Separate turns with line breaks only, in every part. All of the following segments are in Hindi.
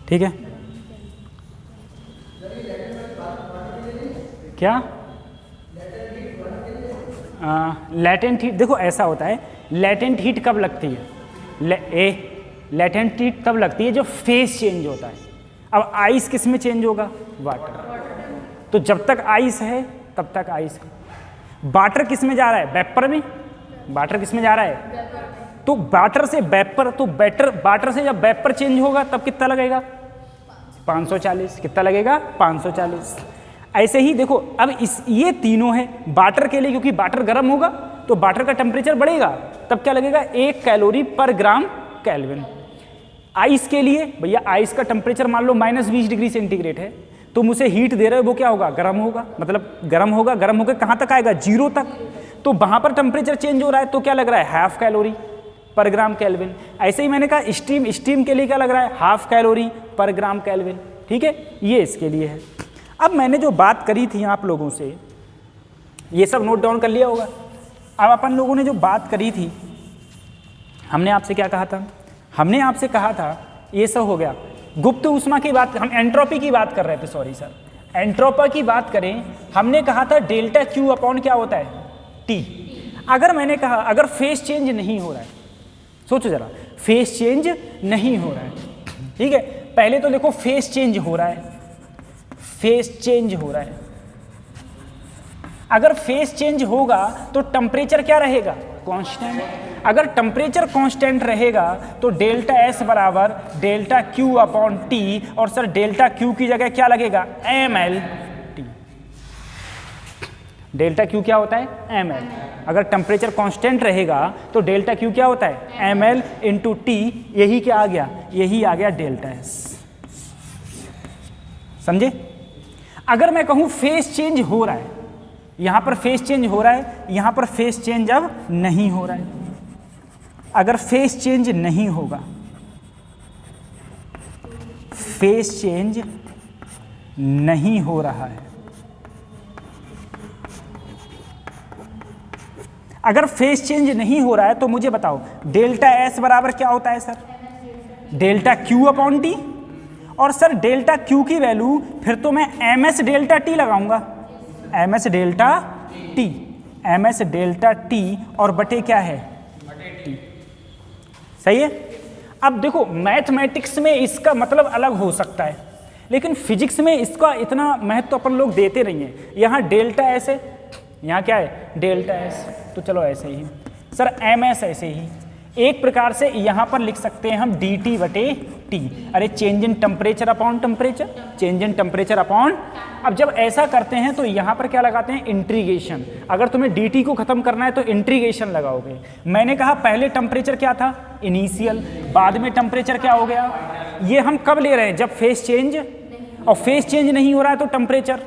ठीक है क्या लैटेंट हीट, देखो ऐसा होता है, लैटेंट हीट कब लगती है? लैटेंट हीट तब लगती है जब फेस चेंज होता है। अब आइस किस में चेंज होगा? वाटर। तो जब तक आइस है तब तक आइस है। वाटर किस में जा रहा है? वेपर में। वाटर किस में जा रहा है? तो वाटर से वेपर, तो वाटर से जब वेपर चेंज होगा तब कितना लगेगा? 540। कितना लगेगा? 540। ऐसे ही देखो, अब ये तीनों है वाटर के लिए, क्योंकि वाटर गर्म होगा तो वाटर का टेम्परेचर बढ़ेगा, तब क्या लगेगा? 1 कैलोरी पर ग्राम केल्विन। आइस के लिए भैया, आइस का टेम्परेचर मान लो -20 डिग्री सेंटीग्रेड है, तुम उसे हीट दे रहे हो, वो क्या होगा? गर्म होगा। मतलब गर्म होगा, गर्म होकर कहाँ तक आएगा? 0 तक। तो वहाँ पर टेम्परेचर चेंज हो रहा है तो क्या लग रहा है? 1/2 कैलोरी पर ग्राम केल्विन। ऐसे ही मैंने कहा स्टीम के लिए क्या लग रहा है? 1/2 कैलोरी पर ग्राम केल्विन। ठीक है, ये इसके लिए है। अब मैंने जो बात करी थी आप लोगों से, ये सब नोट डाउन कर लिया होगा। अब अपन लोगों ने जो बात करी थी, हमने आपसे क्या कहा था? हमने आपसे कहा था, ये सब हो गया गुप्त ऊष्मा की बात, हम एंट्रोपी की बात कर रहे थे, सॉरी सर, एंट्रोपी की बात करें, हमने कहा था डेल्टा क्यू अपॉन क्या होता है? टी। अगर मैंने कहा अगर फेस चेंज नहीं हो रहा है, सोचो जरा, फेस चेंज नहीं हो रहा है, ठीक है, पहले तो देखो फेस चेंज हो रहा है, फेस चेंज हो रहा है। अगर फेस चेंज होगा तो टेम्परेचर क्या रहेगा? कांस्टेंट। अगर टेम्परेचर कांस्टेंट रहेगा तो डेल्टा एस बराबर डेल्टा क्यू अपॉन टी, और सर डेल्टा क्यू की जगह क्या लगेगा? ml T. डेल्टा क्यू क्या होता है? ml। अगर टेम्परेचर कांस्टेंट रहेगा तो डेल्टा क्यू क्या होता है? ml into T. यही क्या आ गया? यही आ गया डेल्टा एस। समझे? अगर मैं कहूं फेस चेंज हो रहा है, यहां पर फेस चेंज हो रहा है, यहां पर फेस चेंज अब नहीं हो रहा है। अगर फेस चेंज नहीं होगा, फेस चेंज नहीं हो रहा है, अगर फेस चेंज नहीं हो रहा है तो मुझे बताओ डेल्टा एस बराबर क्या होता है sir? Delta Q upon T. और सर डेल्टा क्यू की वैल्यू फिर तो मैं ms डेल्टा टी लगाऊंगा, ms delta T, ms delta T और बटे क्या है? टी। सही है? अब देखो मैथमेटिक्स में इसका मतलब अलग हो सकता है, लेकिन फिजिक्स में इसका इतना महत्व अपन लोग देते नहीं है। यहाँ डेल्टा एस है, यहाँ क्या है? Delta S. तो चलो ऐसे ही सर, ms ऐसे ही एक प्रकार से यहाँ पर लिख सकते हैं हम dt बटे टी। अरे change in temperature upon temperature, change in temperature upon. अब जब ऐसा करते हैं तो यहाँ पर क्या लगाते हैं? इंट्रीगेशन। अगर तुम्हें dt को खत्म करना है तो इंट्रीगेशन लगाओगे। मैंने कहा पहले टेम्परेचर क्या था? इनिशियल, बाद में टेम्परेचर क्या हो गया? ये हम कब ले रहे हैं? जब फेस चेंज, और फेस चेंज नहीं हो रहा है तो टेम्परेचर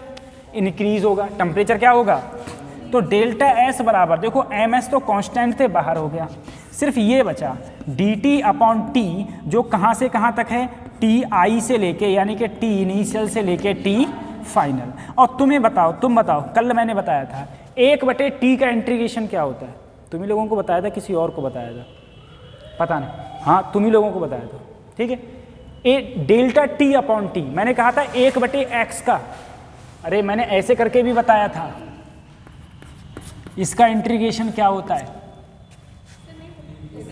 इंक्रीज होगा, टेम्परेचर क्या होगा? तो डेल्टा एस बराबर, देखो ms तो कांस्टेंट थे, बाहर हो गया, सिर्फ ये बचा dt अपॉन टी, जो कहाँ से कहाँ तक है? टी आई से लेके, यानी कि टी इनिशियल से लेके टी फाइनल। और तुम्हें बताओ, तुम बताओ, कल मैंने बताया था 1/t का इंटीग्रेशन क्या होता है? तुम ही लोगों को बताया था, किसी और को बताया था? पता नहीं, हाँ तुम ही लोगों को बताया था, ठीक है। डेल्टा टी अपॉन टी, मैंने कहा था 1/x का, अरे मैंने ऐसे करके भी बताया था, इसका इंटीग्रेशन क्या होता है?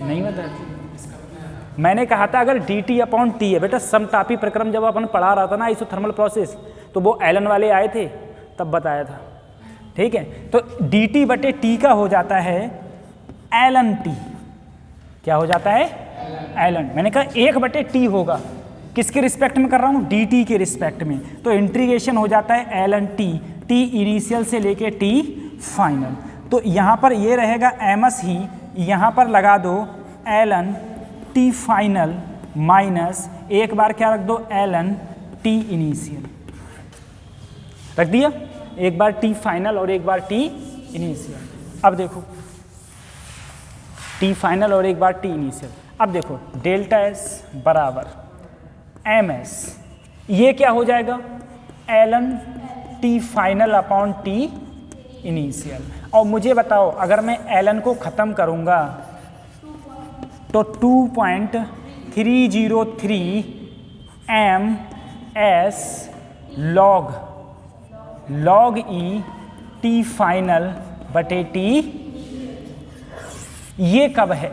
नहीं बताया। मैंने कहा था अगर dt अपॉन टी है, बेटा समतापी प्रक्रम जब अपन पढ़ा रहा था ना आइसोथर्मल प्रोसेस, तो वो एलन वाले आए थे तब बताया था, ठीक है। तो dt बटे टी का हो जाता है एलन टी। क्या हो जाता है? एलन। मैंने कहा 1/t होगा, किसके रिस्पेक्ट में कर रहा हूँ? dt के रिस्पेक्ट में। तो इंटीग्रेशन हो जाता है एलन टी, टी इनिशियल से लेके टी फाइनल। तो यहाँ पर ये रहेगा एमएस ही, यहाँ पर लगा दो ln टी फाइनल माइनस एक बार क्या रख दो ln टी इनिशियल, रख दिया, एक बार टी फाइनल और एक बार टी इनिशियल। अब देखो टी फाइनल और एक बार टी इनिशियल। अब देखो डेल्टा एस बराबर एम एस, ये क्या हो जाएगा ln T final upon T initial. और मुझे बताओ अगर मैं ln को ख़त्म करूँगा तो 2.303 M S log E T final बटे टी। ये कब है?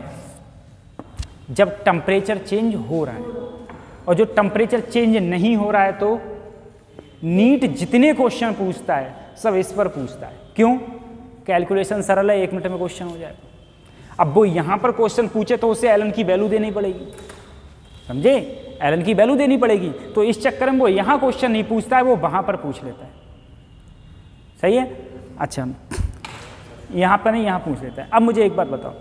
जब टेम्परेचर चेंज हो रहा है, और जो टेम्परेचर चेंज नहीं हो रहा है तो नीट जितने क्वेश्चन पूछता है सब इस पर पूछता है। क्यों? कैलकुलेशन सरल है, 1 मिनट में क्वेश्चन हो जाएगा। अब वो यहाँ पर क्वेश्चन पूछे तो उसे एलन की वैल्यू देनी पड़ेगी, समझे? एलन की वैल्यू देनी पड़ेगी, तो इस चक्कर में वो यहाँ क्वेश्चन नहीं पूछता है, वो वहाँ पर पूछ लेता है। सही है? अच्छा, यहाँ पर नहीं, यहाँ पूछ लेता है। अब मुझे एक बात बताओ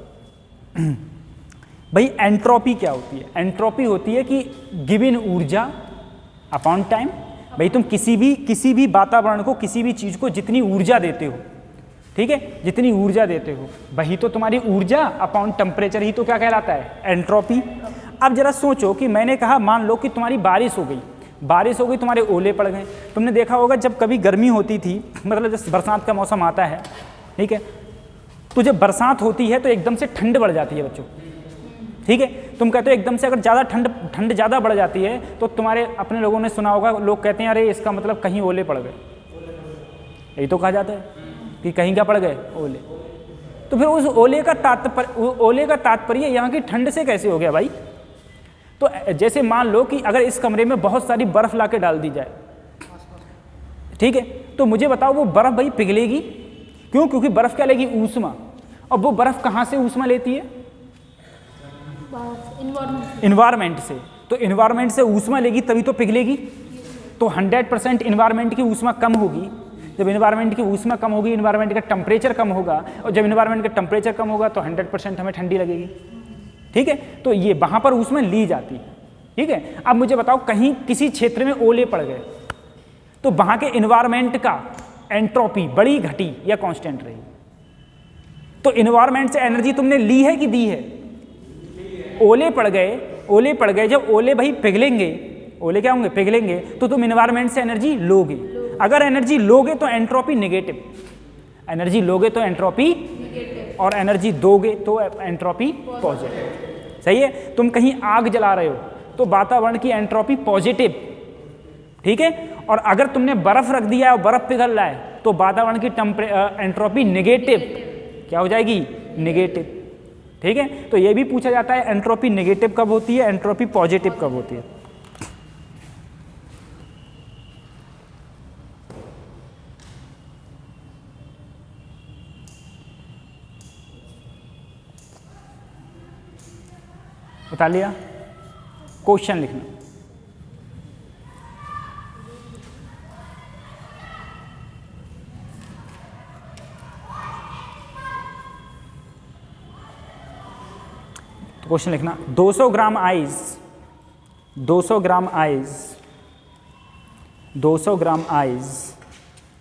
भाई, एंट्रोपी क्या होती है? एंट्रोपी होती है कि गिवन ऊर्जा अपॉन टाइम। भाई तुम किसी भी वातावरण को, किसी भी चीज़ को जितनी ऊर्जा देते हो, ठीक है, जितनी ऊर्जा देते हो वही तो तुम्हारी ऊर्जा अपॉन टेम्परेचर ही तो क्या कहलाता है? एंट्रोपी। अब जरा सोचो कि मैंने कहा मान लो कि तुम्हारी बारिश हो गई, तुम्हारे ओले पड़ गए। तुमने देखा होगा जब कभी गर्मी होती थी, मतलब जब बरसात का मौसम आता है, ठीक है, तो जब बरसात होती है तो एकदम से ठंड बढ़ जाती है बच्चों, ठीक है। तुम कहते हो एकदम से अगर ज़्यादा ठंड ज़्यादा बढ़ जाती है तो तुम्हारे अपने लोगों ने सुना होगा, लोग कहते हैं अरे इसका मतलब कहीं ओले पड़ गए, यही तो कहा जाता है कि कहीं क्या पड़ गए? ओले। तो फिर उस ओले का तात्पर्य यहाँ की ठंड से कैसे हो गया भाई? तो जैसे मान लो कि अगर इस कमरे में बहुत सारी बर्फ ला के डाल दी जाए, ठीक है, तो मुझे बताओ वो बर्फ भाई पिघलेगी क्यों? क्योंकि बर्फ क्या लेगी? ऊष्मा। और वो बर्फ कहाँ से ऊष्मा लेती है? इन्वायरमेंट से। तो इन्वायरमेंट से ऊष्मा लेगी तभी तो पिघलेगी। तो 100% इन्वायरमेंट की ऊष्मा कम होगी। जब इन्वायरमेंट की ऊष्मा कम होगी, इन्वायरमेंट का टेम्परेचर कम होगा, और जब इन्वायरमेंट का टेम्परेचर कम होगा तो 100% हमें ठंडी लगेगी, ठीक है। तो ये वहाँ पर ऊष्मा ली जाती है, ठीक है। अब मुझे बताओ कहीं किसी क्षेत्र में ओले पड़ गए तो वहाँ के इन्वायरमेंट का एंट्रोपी बढ़ी, घटी या कांस्टेंट रही? तो इन्वायरमेंट से एनर्जी तुमने ली है कि दी है? ओले पड़ गए। जब ओले भाई पिघलेंगे, ओले क्या होंगे? पिघलेंगे, तो तुम इन्वायरमेंट से एनर्जी लोगे। अगर एनर्जी लोगे तो एंट्रोपी नेगेटिव, एनर्जी लोगे तो एंट्रोपी, और एनर्जी दोगे तो एंट्रोपी पॉजिटिव। सही है? तुम कहीं आग जला रहे हो तो वातावरण की एंट्रोपी पॉजिटिव, ठीक है। और अगर तुमने बर्फ रख दिया और बर्फ पिघल रहा है तो वातावरण की एंट्रोपी नेगेटिव, क्या हो जाएगी? नेगेटिव, ठीक है। तो ये भी पूछा जाता है एंट्रोपी नेगेटिव कब होती है, एंट्रोपी पॉजिटिव कब होती है। बता लिया? क्वेश्चन लिखना। तो क्वेश्चन लिखना, 200 ग्राम आइस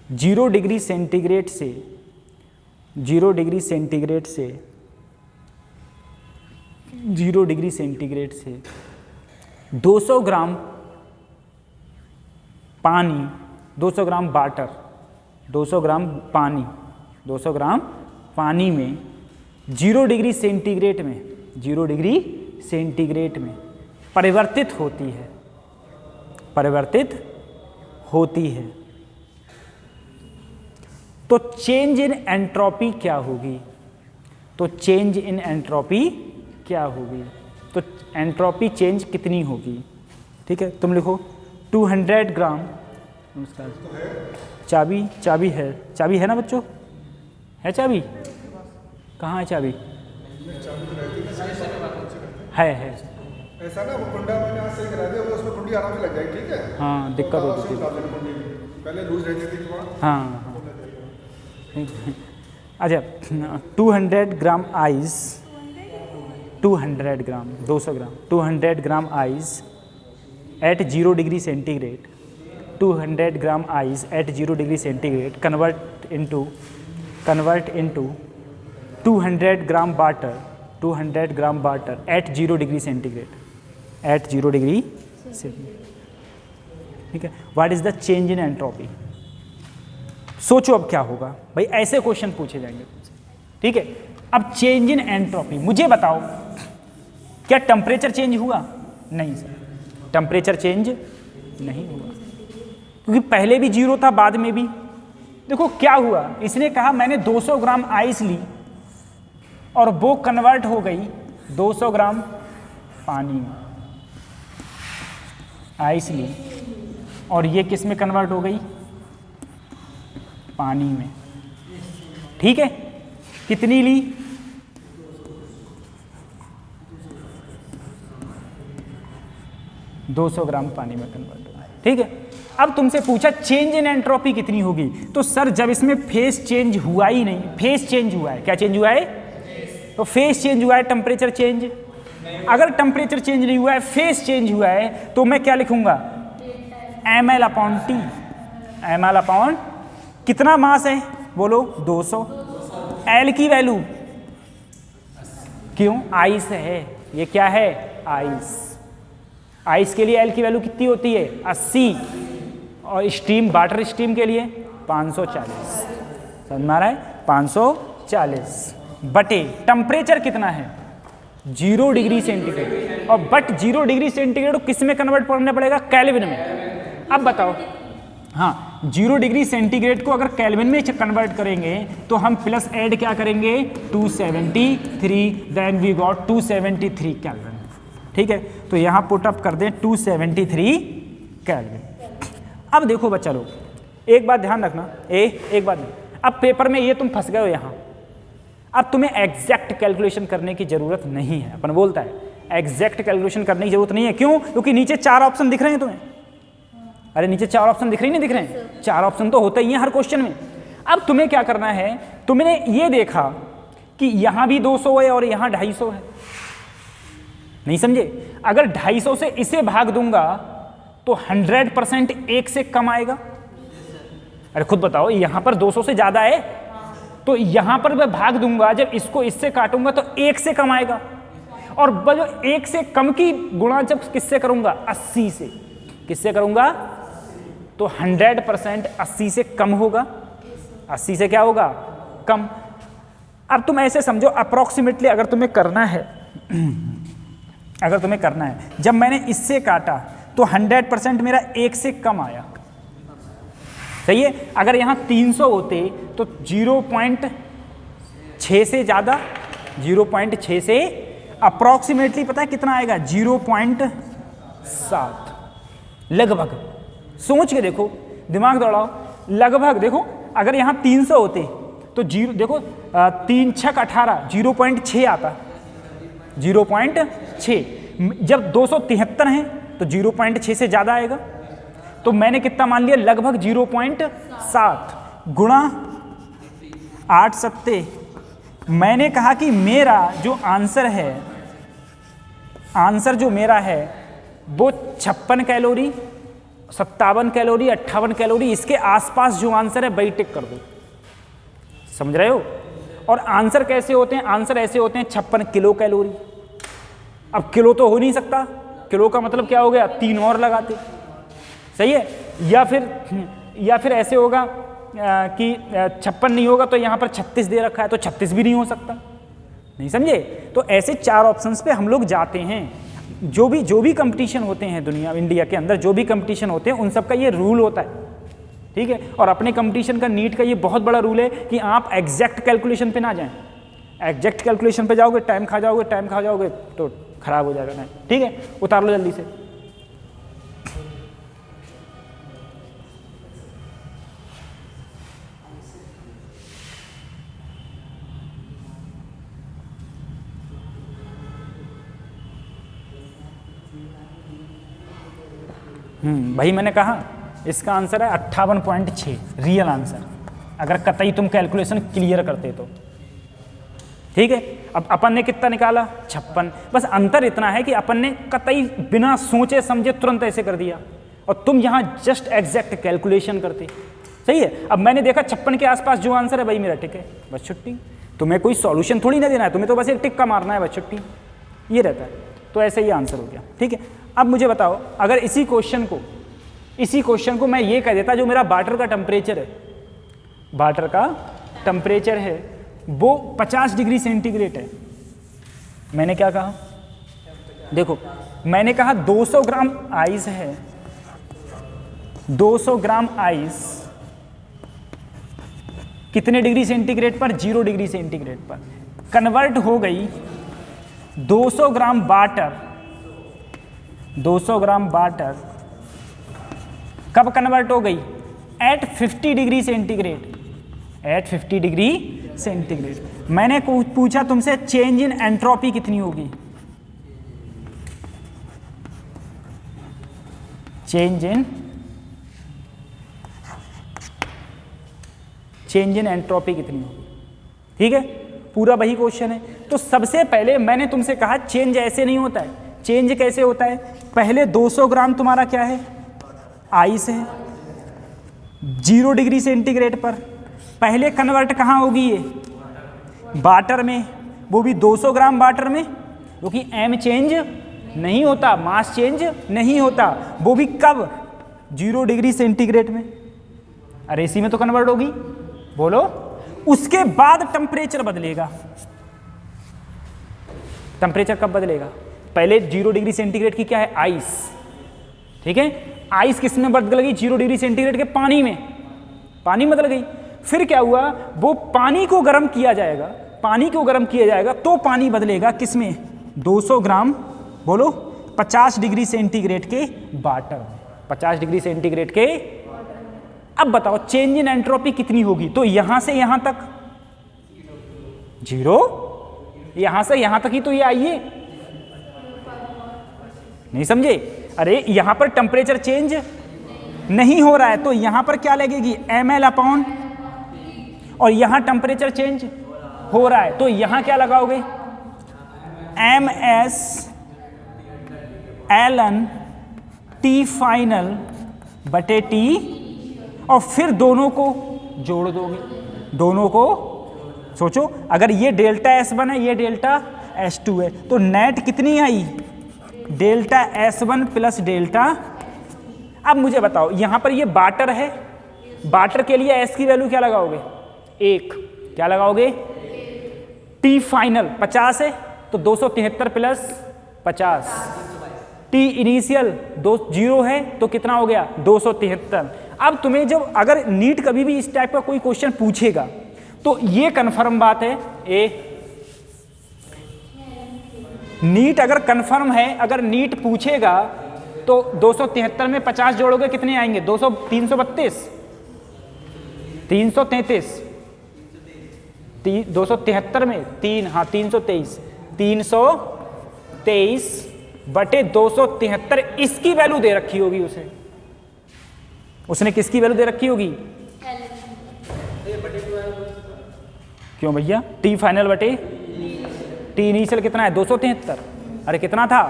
0 डिग्री सेंटीग्रेड से 0 डिग्री सेंटीग्रेड से 200 ग्राम पानी, 200 ग्राम वाटर, 200 ग्राम पानी में 0 डिग्री सेंटीग्रेड में परिवर्तित होती है, तो चेंज इन एंट्रोपी क्या होगी? तो एंट्रोपी चेंज कितनी होगी? ठीक है, तुम लिखो 200 ग्राम। नमस्कार। चाबी है ना बच्चों? है चाबी? कहाँ है चाबी? है
ऐसा ना, वो कुंडा मैंने आज सही करा दिया, वो उसमें कुंडी आराम से लग जाएगी, ठीक है।
हाँ, दिक्कत होती थी
पहले लूज रहती थी।
हाँ। अच्छा 200 gram ice, 200 gram 200 gram 200 gram ice at 0 degree centigrade, 200 gram ice at 0 degree centigrade convert into 200 gram water, 200 gram water at 0 degree centigrade, at 0 degree centigrade. ठीक है, what is the change in entropy. सोचो अब क्या होगा भाई, ऐसे क्वेश्चन पूछे जाएंगे तुमसे। ठीक है, अब चेंज इन एंट्रोपी, मुझे बताओ क्या टेम्परेचर चेंज हुआ? नहीं सर, टेम्परेचर चेंज नहीं हुआ, क्योंकि पहले भी 0 था, बाद में भी। देखो क्या हुआ, इसने कहा मैंने 200 ग्राम आइस ली और वो कन्वर्ट हो गई 200 ग्राम पानी में। आइस ली और ये किस में कन्वर्ट हो गई? पानी में। ठीक है, कितनी ली? 200 ग्राम पानी में कन्वर्ट हो गई। ठीक है, अब तुमसे पूछा चेंज इन एंट्रोपी कितनी होगी, तो सर जब इसमें फेस चेंज हुआ ही नहीं, फेस चेंज हुआ है, क्या चेंज हुआ है? तो फेस चेंज हुआ है, टेम्परेचर चेंज। अगर टेम्परेचर चेंज नहीं हुआ है, फेस चेंज हुआ है, तो मैं क्या लिखूंगा? ml/T। ml/ कितना मास है बोलो? 200। एल की वैल्यू क्यों? आइस है, ये क्या है? आइस। आइस के लिए एल की वैल्यू कितनी होती है? 80। और स्टीम, वाटर स्टीम के लिए 540। समझ में आ रहा है? 540 बटे टेम्परेचर कितना है? 0 डिग्री सेंटीग्रेड। और बट 0 डिग्री सेंटीग्रेड को किस में कन्वर्ट करना पड़ेगा? केल्विन में। अब बताओ, हाँ 0 डिग्री सेंटीग्रेड को अगर केल्विन में कन्वर्ट करेंगे तो हम प्लस ऐड क्या करेंगे? 273, देन वी गॉट 273 केल्विन। ठीक है, तो यहाँ पुट अप कर दें 273 केल्विन। अब देखो बच्चा लोग, एक बात ध्यान रखना, एक बात, अब पेपर में ये तुम फंस गए हो यहाँ, अब तुम्हें एग्जैक्ट कैलकुलेशन करने की जरूरत नहीं है। अपन बोलता है एग्जैक्ट कैलकुलेशन करने की जरूरत नहीं है, क्यों? क्योंकि नीचे 4 ऑप्शन दिख रहे हैं तुम्हें। अरे नीचे 4 ऑप्शन दिख रहे नहीं दिख रहे हैं? 4 ऑप्शन तो होता ही है हर क्वेश्चन में। अब तुम्हें क्या करना है, तुमने ये देखा कि यहां भी 200 है और यहां 250 है, नहीं समझे? अगर 250 से इसे भाग दूंगा तो 100% 1 से कम आएगा। अरे खुद बताओ, यहां पर 200 से ज्यादा है, तो यहां पर मैं भाग दूंगा, जब इसको इससे काटूंगा तो 1 से कम आएगा। और 1 से कम की गुणा जब किससे करूंगा? 80 से। किससे करूंगा? तो 100% 80 से कम होगा। 80 से क्या होगा? कम। अब तुम ऐसे समझो, अप्रोक्सीमेटली अगर तुम्हें करना है जब मैंने इससे काटा तो 100% मेरा 1 से कम आया। सही है? अगर यहाँ 300 होते तो 0.6 से ज़्यादा, 0.6 से अप्रॉक्सीमेटली पता है कितना आएगा? 0.7 लगभग। सोच के देखो, दिमाग दौड़ाओ, लगभग देखो, अगर यहाँ 300 होते तो देखो 3 छक 18, 0.6 आता, 0.6। जब 273 हैं तो 0.6 से ज़्यादा आएगा। तो मैंने कितना मान लिया? लगभग 0.7 गुणा 8 सत्ते। मैंने कहा कि मेरा जो आंसर है, आंसर जो मेरा है वो 56 कैलोरी, 57 कैलोरी, 58 कैलोरी, इसके आसपास जो आंसर है वही टिक कर दो। समझ रहे हो? और आंसर कैसे होते हैं? आंसर ऐसे होते हैं 56 किलो कैलोरी। अब किलो तो हो नहीं सकता, किलो का मतलब क्या हो गया? 3 और लगाते। सही है? या फिर ऐसे होगा कि 56 नहीं होगा तो यहाँ पर 36 दे रखा है, तो 36 भी नहीं हो सकता। नहीं समझे? तो ऐसे 4 ऑप्शंस पे हम लोग जाते हैं। जो भी कंपटीशन होते हैं दुनिया, इंडिया के अंदर जो भी कंपटीशन होते हैं, उन सब का ये रूल होता है। ठीक है? और अपने कंपटीशन का, नीट का ये बहुत बड़ा रूल है कि आप एग्जैक्ट कैलकुलेशन पे ना जाएं। एग्जैक्ट कैलकुलेशन पे जाओगे टाइम खा जाओगे तो खराब हो जाएगा। नहीं, ठीक है? उतार लो जल्दी से। भाई मैंने कहा इसका आंसर है 58.6 रियल आंसर। अगर कतई तुम कैलकुलेशन क्लियर करते तो। ठीक है, अब अपन ने कितना निकाला 56। बस अंतर इतना है कि अपन ने कतई बिना सोचे समझे तुरंत ऐसे कर दिया और तुम यहाँ जस्ट एग्जैक्ट कैलकुलेशन करते। सही है, अब मैंने देखा 56 के आसपास जो आंसर है भाई मेरा टिक है, बस छुट्टी। तुम्हें कोई सॉल्यूशन थोड़ी ना देना है, तुम्हें तो बस एक टिक का मारना है, बस छुट्टी। ये रहता है, तो ऐसे ही आंसर हो गया। ठीक है, अब मुझे बताओ अगर इसी क्वेश्चन को मैं ये कह देता जो मेरा वाटर का टेम्परेचर है, वाटर का टेम्परेचर है वो 50 डिग्री सेंटीग्रेड है। मैंने क्या कहा, देखो मैंने कहा 200 ग्राम आइस है, 200 ग्राम आइस कितने डिग्री सेंटीग्रेड पर, 0 डिग्री सेंटीग्रेड पर कन्वर्ट हो गई 200 ग्राम वाटर। 200 ग्राम वाटर कब कन्वर्ट हो गई, at 50 degree centigrade, at 50 degree centigrade. मैंने पूछा तुमसे चेंज इन एंट्रोपी कितनी होगी, चेंज इन एंट्रोपी कितनी होगी। ठीक है, पूरा वही क्वेश्चन है। तो सबसे पहले मैंने तुमसे कहा चेंज ऐसे नहीं होता है। चेंज कैसे होता है, पहले 200 ग्राम तुम्हारा क्या है, आइस है 0 डिग्री सेंटीग्रेड पर, पहले कन्वर्ट कहाँ होगी ये, वाटर में, वो भी 200 ग्राम वाटर में, क्योंकि एम चेंज नहीं होता, मास चेंज नहीं होता, वो भी कब, 0 डिग्री सेंटीग्रेड में। अरे इसी में तो कन्वर्ट होगी, बोलो। उसके बाद टेम्परेचर बदलेगा। टेम्परेचर कब बदलेगा, पहले 0 डिग्री सेंटीग्रेड की क्या है, आइस। ठीक है, आइस किस में बदल गई, 0 डिग्री सेंटीग्रेड के पानी में, पानी बदल गई। फिर क्या हुआ, वो पानी को गर्म किया जाएगा, पानी को गर्म किया जाएगा तो पानी बदलेगा किस में, 200 ग्राम, बोलो 50 डिग्री सेंटीग्रेड के वाटर, 50 डिग्री सेंटीग्रेड के। अब बताओ चेंज इन एंट्रोपी कितनी होगी, तो यहां से यहां तक 0, यहां से यहां तक ही तो ये आइए, नहीं समझे। अरे यहां पर टेम्परेचर चेंज नहीं हो रहा है तो यहां पर क्या लगेगी, ml अपॉन, और यहां टेम्परेचर चेंज हो रहा है तो यहां क्या लगाओगे, ms ln T फाइनल बटे T, और फिर दोनों को जोड़ दोगे, दोनों को सोचो, अगर ये डेल्टा S1 है, ये डेल्टा S2 है, तो नेट कितनी आई, डेल्टा S1 प्लस डेल्टा। अब मुझे बताओ यहां पर ये वाटर है, वाटर के लिए S की वैल्यू क्या लगाओगे, 1, क्या लगाओगे, T फाइनल 50 है तो 273 प्लस 50, T इनिशियल 0 है तो कितना हो गया, 273। अब तुम्हें जब अगर नीट कभी भी इस टाइप का कोई क्वेश्चन पूछेगा तो ये कंफर्म बात है, नीट अगर कंफर्म है, अगर नीट पूछेगा तो 273 में 50 जोड़ोगे कितने आएंगे, 332, 333, 273 में 3, हाँ 323, 323 बटे 273, इसकी वैल्यू दे रखी होगी उसे, उसने किसकी वैल्यू दे रखी होगी, क्यों भैया, टी फाइनल बटे टी इनिशियल कितना है, 273। अरे कितना था,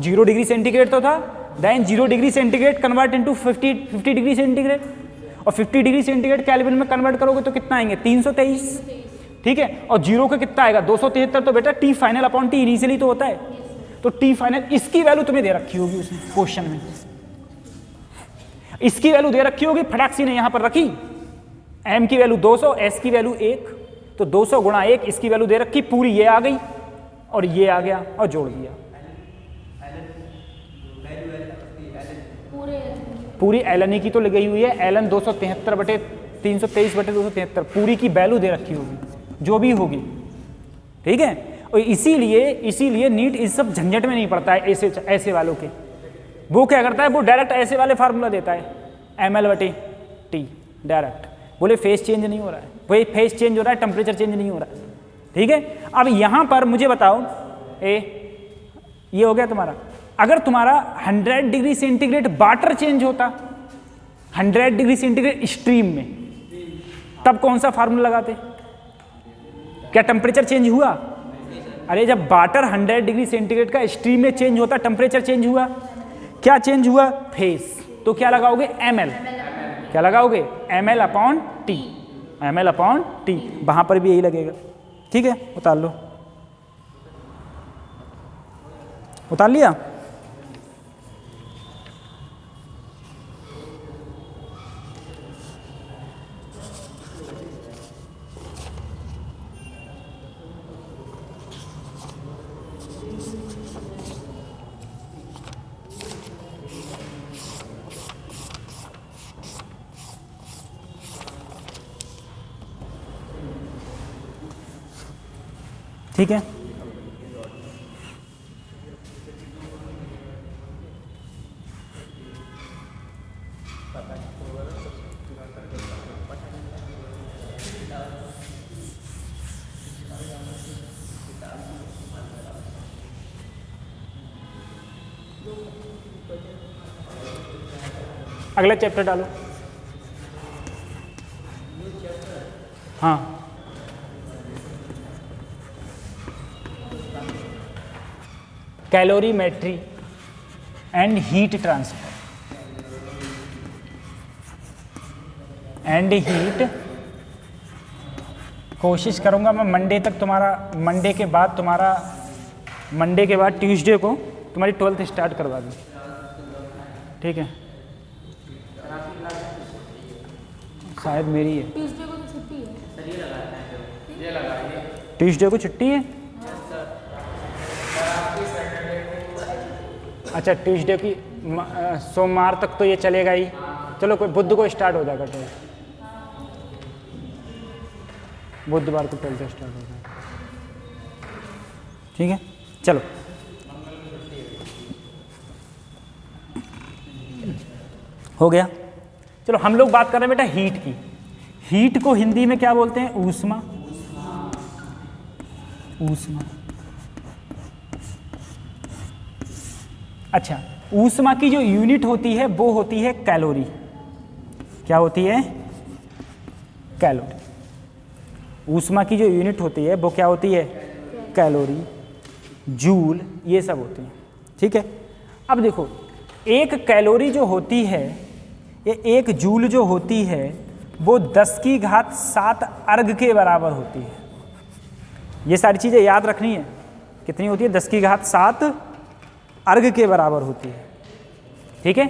0 डिग्री सेंटीग्रेड तो था, then 0 degree centigrade convert into 50 degree centigrade, और 50 डिग्री सेंटीग्रेड केल्विन में कन्वर्ट करोगे तो कितना आएंगे, 323। ठीक है, और 0 का कितना आएगा, 273। तो बेटा T final upon T initially तो होता है, तो टी फाइनल इसकी वैल्यू तुम्हें दे रखी होगी उसने क्वेश्चन में, इसकी वैल्यू दे रखी होगी, फटाक ने यहां पर रखी, m की वैल्यू 200, s की वैल्यू 1, तो 200 गुणा 1 इसकी वैल्यू दे रखी, पूरी ये आ गई और ये आ गया और जोड़ दिया, पूरी ln की तो लगी हुई है, ln 273 बटे 323 बटे 273, पूरी की वैल्यू दे रखी होगी जो भी होगी। ठीक है, और इसीलिए नीट इस सब झंझट में नहीं पड़ता है, ऐसे वालों के। वो क्या करता है, वो डायरेक्ट ऐसे वाले फार्मूला देता है, ml बटे टी डायरेक्ट, बोले फेस चेंज नहीं हो रहा है, वही फेस चेंज हो रहा है, टेम्परेचर चेंज नहीं हो रहा है। ठीक है, अब यहां पर मुझे बताओ, ये हो गया तुम्हारा, अगर तुम्हारा 100 डिग्री सेंटीग्रेड वाटर चेंज होता, 100 डिग्री सेंटीग्रेड स्ट्रीम में, तब कौन सा फार्मूला लगाते? क्या टेम्परेचर चेंज हुआ? अरे जब वाटर 100 डिग्री सेंटीग्रेड का स्ट्रीम में चेंज होता, टेम्परेचर चेंज हुआ। क्या चेंज हुआ? फेस। तो क्या लगाओगे? ml। क्या लगाओगे? ml/T। ml/T। वहां पर भी यही लगेगा। ठीक है, उतार लो। उतार लिया? ठीक है, अगला चैप्टर डालो। हाँ, calorimetry and heat transfer and heat. कोशिश करूंगा मैं मंडे तक तुम्हारा, मंडे के बाद ट्यूसडे को तुम्हारी 12th स्टार्ट करवा दूँ। ठीक है, शायद मेरी है।
ट्यूसडे को तो छुट्टी है।
ट्यूसडे को छुट्टी है? अच्छा, ट्यूसडे की सोमवार तक तो ये चलेगा ही। चलो कोई बुध को स्टार्ट हो जाएगा, 12। बुधवार को 12 स्टार्ट हो जाएगा। ठीक है, चलो हो गया। चलो हम लोग बात कर रहे हैं बेटा हीट की। हीट को हिंदी में क्या बोलते हैं? ऊष्मा। ऊष्मा। अच्छा, ऊष्मा की जो यूनिट होती है वो होती है कैलोरी। क्या होती है? कैलोरी। ऊष्मा की जो यूनिट होती है वो क्या होती है? कैलोरी, जूल, ये सब होती हैं। ठीक है, अब देखो एक कैलोरी जो होती है, ये एक जूल जो होती है वो 10⁻7 अर्घ के बराबर होती है। ये सारी चीज़ें याद रखनी है। कितनी होती है? 10⁻7 अर्घ के बराबर होती है। ठीक है,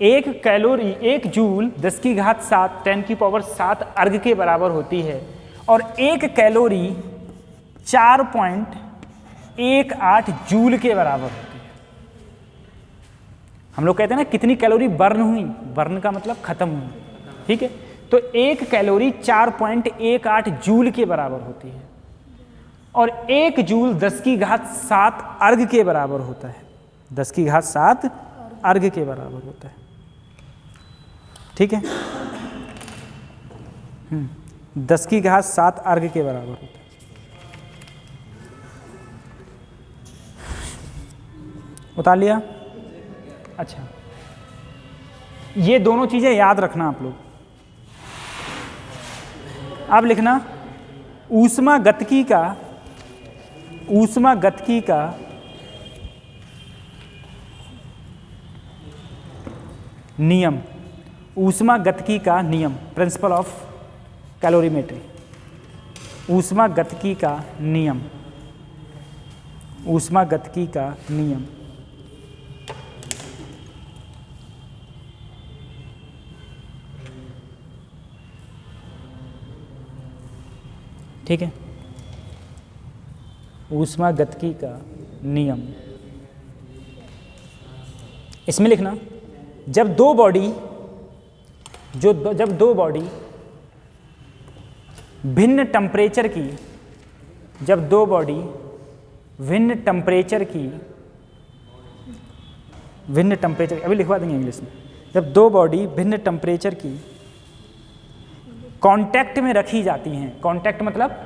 एक कैलोरी, एक जूल 10⁻7 10⁻7 अर्घ के बराबर होती है, और एक कैलोरी 4.18 जूल के बराबर होती है। हम लोग कहते हैं ना कितनी कैलोरी बर्न हुई, बर्न का मतलब खत्म हुई। ठीक है, तो एक कैलोरी 4.18 जूल के बराबर होती है, और एक जूल 10⁻7 अर्घ के बराबर होता है। 10⁻7 अर्घ के बराबर होता है। ठीक है, 10⁻7 अर्घ के बराबर होता है। उतार लिया? अच्छा, ये दोनों चीजें याद रखना आप लोग। अब लिखना ऊष्मागतिकी का नियम, ऊष्मागतिकी का नियम, प्रिंसिपल ऑफ कैलोरीमेट्री। ऊष्मागतिकी का नियम, ऊष्मागतिकी का नियम। ठीक है, ऊष्मागतिकी का नियम। इसमें लिखना जब दो बॉडी भिन्न टेम्परेचर की, जब दो बॉडी भिन्न टेम्परेचर की, अभी लिखवा देंगे इंग्लिश में। जब दो बॉडी भिन्न टेम्परेचर की कांटेक्ट में रखी जाती हैं, कांटेक्ट मतलब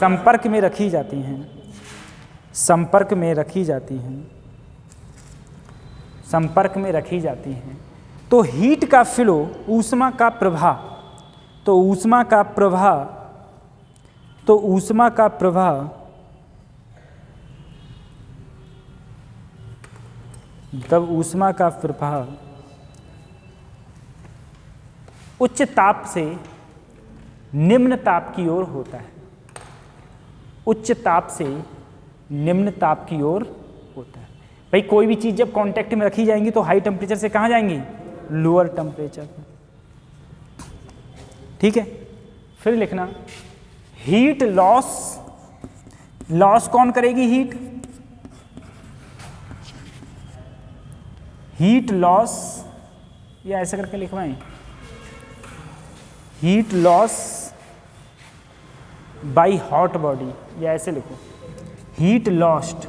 संपर्क में रखी जाती हैं, संपर्क में रखी जाती हैं, संपर्क में रखी जाती हैं, तो हीट का फ्लो, ऊष्मा का प्रवाह तो ऊष्मा का प्रवाह तब ऊष्मा का प्रवाह उच्च ताप से निम्न ताप की ओर होता है, उच्च ताप से निम्न ताप की ओर होता है। भाई कोई भी चीज़ जब कांटेक्ट में रखी जाएंगी तो हाई टेम्परेचर से कहाँ जाएंगी, लोअर टेम्परेचर पर। ठीक है, फिर लिखना हीट लॉस कौन करेगी, हीट लॉस, या ऐसे करके लिखवाएं, heat loss by hot body, या ऐसे लिखो heat lost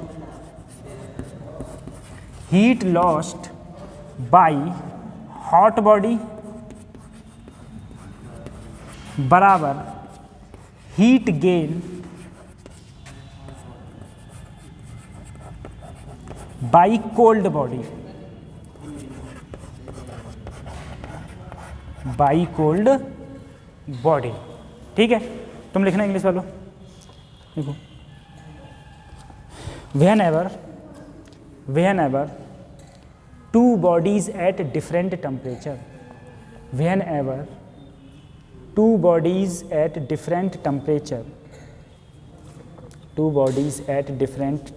by hot body बराबर heat gain by cold body, by cold body. ठीक है, तुम लिखना इंग्लिश वालों, देखो whenever two bodies at different temperature, whenever two bodies at different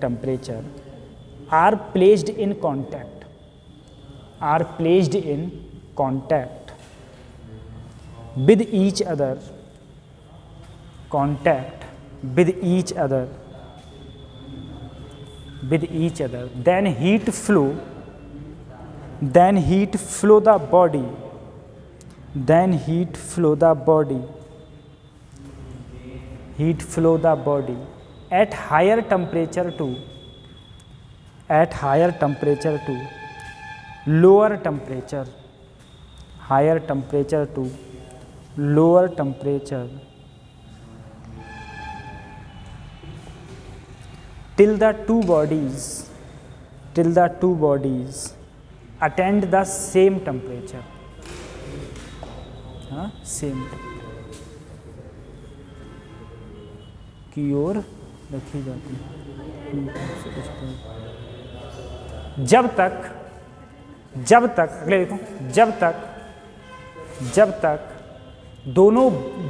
temperature are placed in contact with each other, then heat flow the body at higher temperature to lower temperature, till the two bodies attend the same temperature, same की ओर रखी जाती है। जब तक अगले देखो, जब तक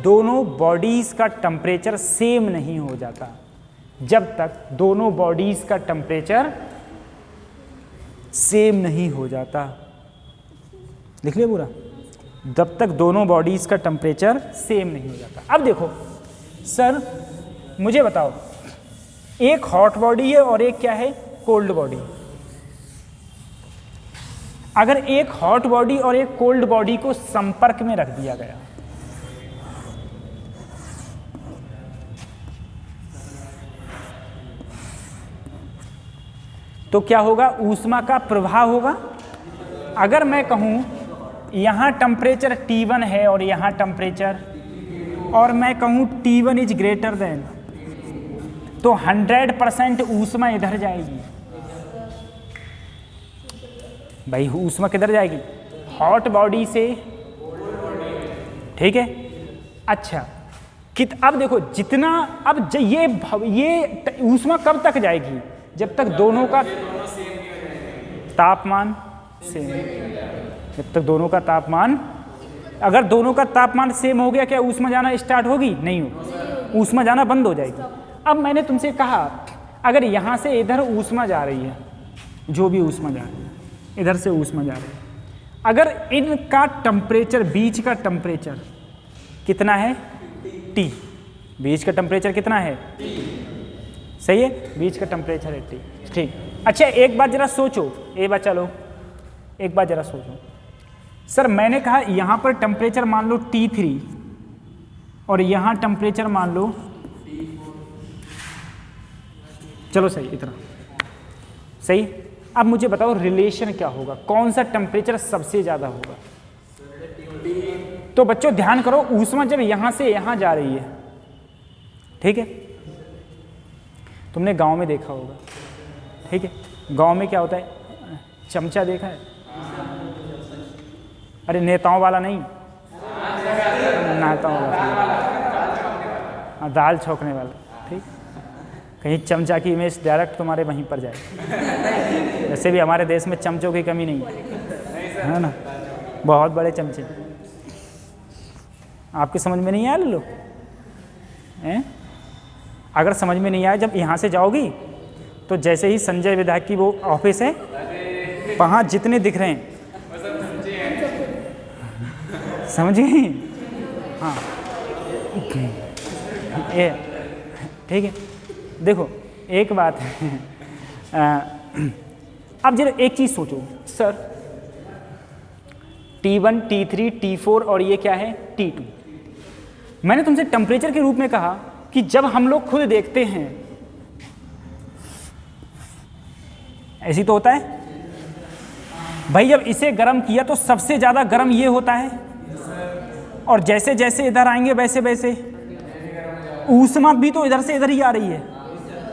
दोनों बॉडीज का टेम्परेचर सेम नहीं हो जाता, जब तक दोनों बॉडीज का टेम्परेचर सेम नहीं हो जाता, लिख लिया पूरा, जब तक दोनों बॉडीज का टेम्परेचर सेम नहीं हो जाता। अब देखो सर मुझे बताओ, एक हॉट बॉडी है और एक क्या है, कोल्ड बॉडी। अगर एक हॉट बॉडी और एक कोल्ड बॉडी को संपर्क में रख दिया गया, तो क्या होगा, ऊष्मा का प्रवाह होगा। अगर मैं कहूं यहां टेम्परेचर T1 है और यहां टेम्परेचर, और मैं कहूं T1 इज ग्रेटर देन, तो 100% ऊष्मा इधर जाएगी। भाई ऊष्मा किधर जाएगी, हॉट बॉडी से, ठीक है। अच्छा अब देखो जितना, अब ये ऊष्मा कब तक जाएगी, जब तक दोनों का तापमान सेम, जब तक दोनों का तापमान, अगर दोनों का तापमान सेम हो गया क्या ऊष्मा जाना स्टार्ट होगी, नहीं होगी, ऊष्मा जाना बंद हो जाएगी। अब मैंने तुमसे कहा अगर यहाँ से इधर ऊष्मा जा रही है, जो भी ऊष्मा जा रही है, इधर से ऊष्मा जा रही है, अगर इनका टेम्परेचर, बीच का टेम्परेचर कितना है, T, बीच का टेम्परेचर कितना है, सही है, बीच का टेम्परेचर है T, ठीक। अच्छा एक बार जरा सोचो, एक बार जरा सोचो, सर मैंने कहा यहाँ पर टेम्परेचर मान लो T3 और यहाँ टेम्परेचर मान लो, चलो सही, इतना सही। अब मुझे बताओ रिलेशन क्या होगा, कौन सा टेम्परेचर सबसे ज़्यादा होगा। तो बच्चों ध्यान करो, ऊष्मा जब यहाँ से यहाँ जा रही है, ठीक है, तुमने गांव में देखा होगा, ठीक है, गांव में क्या होता है, चमचा देखा है, अरे नेताओं वाला नहीं, नहाता हूँ। हाँ, दाल छौंकने वाला, ठीक। कहीं चमचा की इमेज डायरेक्ट तुम्हारे वहीं पर जाए। वैसे भी हमारे देश में चमचों की कमी नहीं है ना, बहुत बड़े चमचे। आपकी समझ में नहीं आया लो हैं? अगर समझ में नहीं आया, जब यहाँ से जाओगी तो जैसे ही संजय विधायक की वो ऑफिस है, वहाँ जितने दिख रहे हैं, समझ गई? हाँ, ये ठीक है। देखो एक बात है, अब जरा एक चीज़ सोचो सर, T1, T3, T4 और ये क्या है T2। मैंने तुमसे टेम्परेचर के रूप में कहा कि जब हम लोग खुद देखते हैं, ऐसी तो होता है भाई, जब इसे गर्म किया तो सबसे ज़्यादा गर्म ये होता है, और जैसे जैसे इधर आएंगे वैसे वैसे ऊष्मा भी तो इधर से इधर ही आ रही है।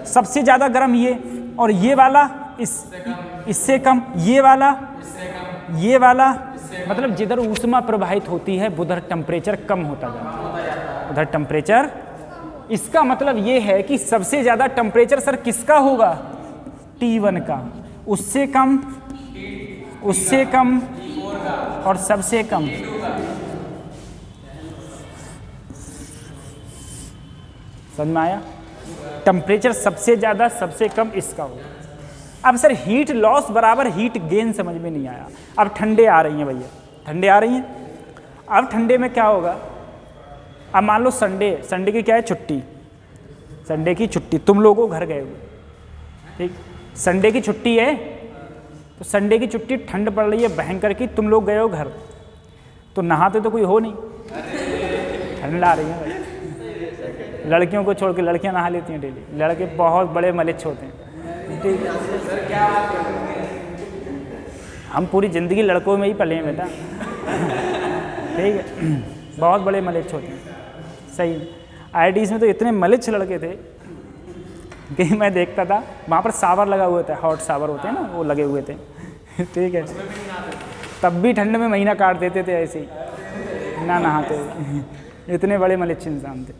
सबसे ज़्यादा गर्म ये, और ये वाला इससे कम, ये वाला मतलब जिधर ऊष्मा प्रवाहित होती है उधर टेम्परेचर कम होता जाता है, उधर टेम्परेचर। इसका मतलब ये है कि सबसे ज़्यादा टेम्परेचर सर किसका होगा? T1 का, उससे कम और सबसे कम। समझ में आया? टेम्परेचर सबसे ज़्यादा सबसे कम इसका होगा। अब सर हीट लॉस बराबर हीट गेन समझ में नहीं आया। अब ठंडे आ रही हैं भैया, ठंडे आ रही हैं। अब ठंडे में क्या होगा? अब मान लो संडे की क्या है? छुट्टी, संडे की छुट्टी, तुम लोगों घर गए हुए, ठीक, संडे की छुट्टी है, तो संडे की छुट्टी, ठंड पड़ रही है भयंकर की, तुम लोग गए हो घर, तो नहाते तो कोई हो नहीं, ठंड आ रही है भाई। लड़कियों को छोड़ के लड़कियां नहा लेती हैं डेली, लड़के बहुत बड़े मलिच्छ होते हैं, ठीक है। हम पूरी ज़िंदगी लड़कों में ही पले हैं बेटा, ठीक है, बहुत बड़े मलिच्छ होते हैं। सही, IITs में तो इतने मलिच्छ लड़के थे कि मैं देखता था वहाँ पर सावर लगा हुआ था, हॉट सावर होते हैं ना, वो लगे हुए थे, ठीक है, तब भी ठंड में महीना काट देते थे ऐसे ही ना नहाते हुए। इतने बड़े मलिच्छ इंसान थे।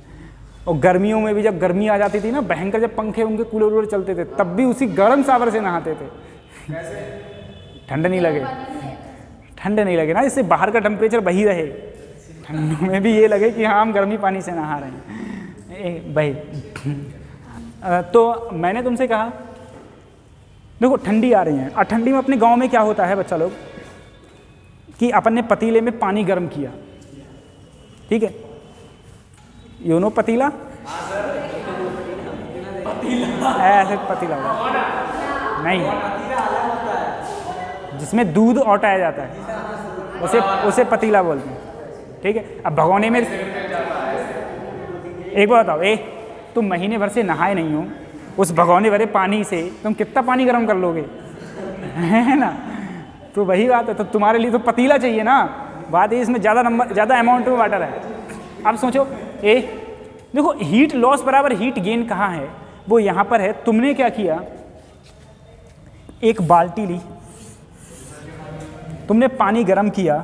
और गर्मियों में भी जब गर्मी आ जाती थी ना भयंकर, जब पंखे उनके कूलर वूलर चलते थे तब भी उसी गर्म सावर से नहाते थे। ठंड नहीं लगे ना, इससे बाहर का टेम्परेचर वही रहे, ठंड में भी ये लगे कि हाँ हम गर्मी पानी से नहा रहे हैं भाई। तो मैंने तुमसे कहा देखो ठंडी आ रही है, और ठंडी में अपने गांव में क्या होता है बच्चा लोग, कि अपन ने पतीले में पानी गर्म किया, ठीक है, यू नो पतीला, ऐसे पतीला नहीं, जिसमें दूध औटाया जाता है उसे पतीला बोलते हैं, ठीक है। अब भगोने में एक बात बताओ, तुम महीने भर से नहाए नहीं हो, उस भगोने भरे पानी से तुम कितना पानी गर्म कर लोगे, है ना? तो वही बात है, तो तुम्हारे लिए तो पतीला चाहिए ना। बात है इसमें ज़्यादा अमाउंट में वाटर है। अब सोचो देखो हीट लॉस बराबर हीट गेन कहाँ है, वो यहाँ पर है। तुमने क्या किया, एक बाल्टी ली, तुमने पानी गर्म किया,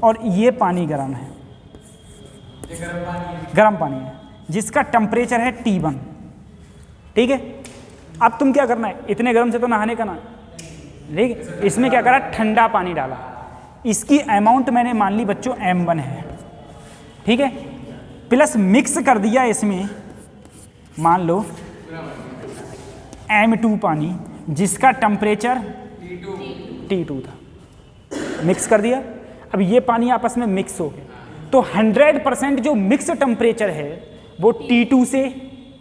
और ये पानी गर्म है, गर्म पानी है जिसका टेम्परेचर है T1, ठीक है। अब तुम क्या करना है, इतने गर्म से तो नहाने का ना, ठीक है। इसमें क्या करा, ठंडा पानी डाला, इसकी अमाउंट मैंने मान ली बच्चों M1 है, ठीक है, प्लस मिक्स कर दिया इसमें मान लो M2 पानी जिसका टेम्परेचर T2 था, मिक्स कर दिया। अब ये पानी आपस में मिक्स हो गया, तो 100% जो मिक्स टेम्परेचर है वो T2 से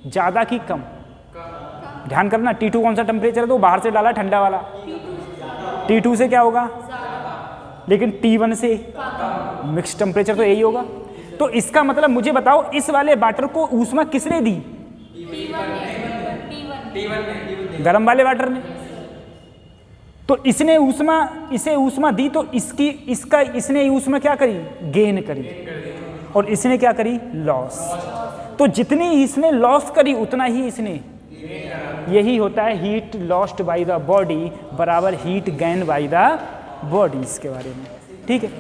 ज़्यादा की कम। ध्यान करना, T2 कौन सा टेम्परेचर है, तो बाहर से डाला ठंडा वाला, T2 से क्या होगा, लेकिन T1 से मिक्स टेम्परेचर तो यही होगा। तो इसका मतलब मुझे बताओ, इस वाले वाटर को ऊष्मा किसने दी? गर्म वाले वाटर ने। तो इसने इसे ऊष्मा दी, तो इसने ऊष्मा क्या करी, गेन करी, और इसने क्या करी, लॉस। तो जितनी इसने लॉस करी उतना ही इसने, यही होता है heat lost by the body बराबर heat gain by the body, इसके बारे में, ठीक है।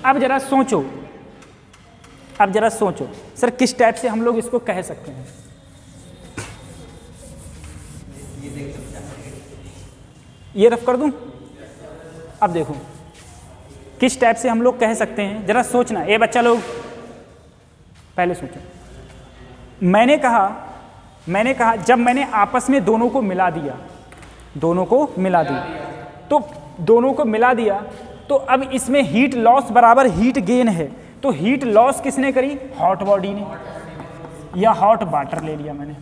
अब जरा सोचो, अब जरा सोचो सर किस टाइप से हम लोग इसको कह सकते हैं। ये रफ कर दूं? अब देखो किस टाइप से हम लोग कह सकते हैं, जरा सोचना। ये बच्चा लोग पहले सोचो। मैंने कहा जब मैंने आपस में दोनों को मिला दिया, तो दोनों को मिला दिया तो अब इसमें हीट लॉस बराबर हीट गेन है। तो हीट लॉस किसने करी? हॉट बॉडी ने, या हॉट वाटर ले लिया मैंने।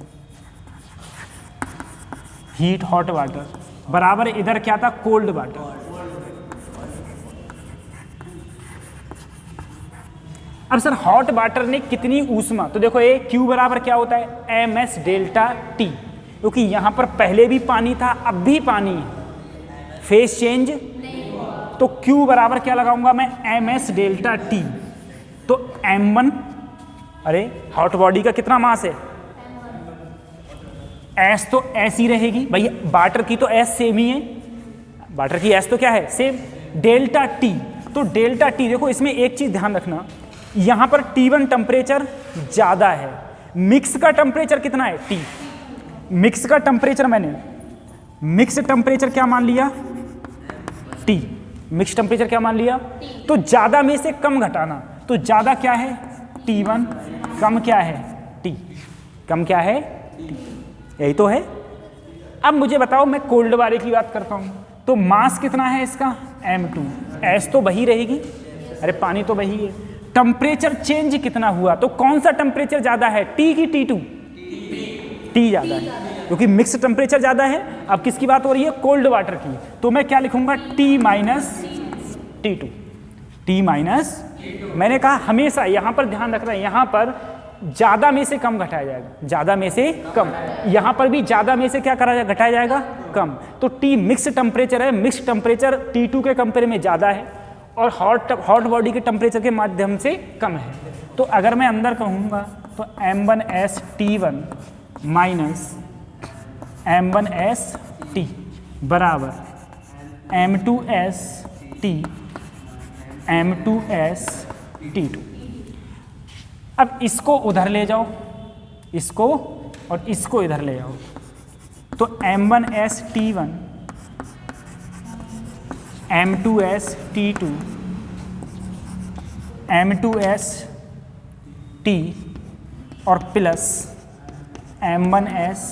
हीट हॉट वाटर बराबर इधर क्या था? Cold water. अब सर हॉट वाटर ने कितनी ऊष्मा? तो देखो ये Q बराबर क्या होता है? ms डेल्टा T, क्योंकि यहां पर पहले भी पानी था अब भी पानी है, फेस चेंज। तो Q बराबर क्या लगाऊंगा मैं? ms delta T। तो m1, अरे हॉट बॉडी का कितना मास है? S तो S ही रहेगी भाई, वाटर की तो S सेम ही है, वाटर की S तो क्या है? सेम। डेल्टा T, तो डेल्टा T देखो इसमें एक चीज ध्यान रखना, यहां पर T1 टेम्परेचर ज्यादा है, मिक्स का टेम्परेचर कितना है? T। मिक्स का टेम्परेचर मैंने मिक्स टेम्परेचर क्या मान लिया? T। मिक्स टेम्परेचर क्या मान लिया? तो ज्यादा में से कम घटाना, तो ज्यादा क्या है? T1, कम क्या है? T। कम क्या है? T। यही तो है। अब मुझे बताओ, मैं कोल्ड वाले की बात करता हूं, तो मास कितना है इसका? m2। S तो वही रहेगी, अरे पानी तो वही है। टेम्परेचर चेंज कितना हुआ? तो कौन सा टेम्परेचर ज्यादा है? T की T2? T ज्यादा है, क्योंकि मिक्स टेम्परेचर ज्यादा है। अब किसकी बात हो रही है? कोल्ड वाटर की। तो मैं क्या लिखूंगा? T minus T2। T minus, मैंने कहा हमेशा यहां पर ध्यान रखना है, यहां पर ज्यादा में से कम घटाया जाएगा, ज्यादा में से कम। यहां पर भी ज्यादा में से क्या करा जाएगा? घटाया जाएगा, कम। तो T मिक्स टेम्परेचर है, मिक्स टेम्परेचर T2 के कंपेयर में ज्यादा है और हॉट बॉडी के टेम्परेचर के माध्यम से कम है। तो अगर मैं अंदर कहूँगा तो m1s T1 minus m1s T बराबर m2s T m2s T2। अब इसको उधर ले जाओ, इसको और इसको इधर ले जाओ, तो m1s T1 m2s T2 m2s T और प्लस m1s,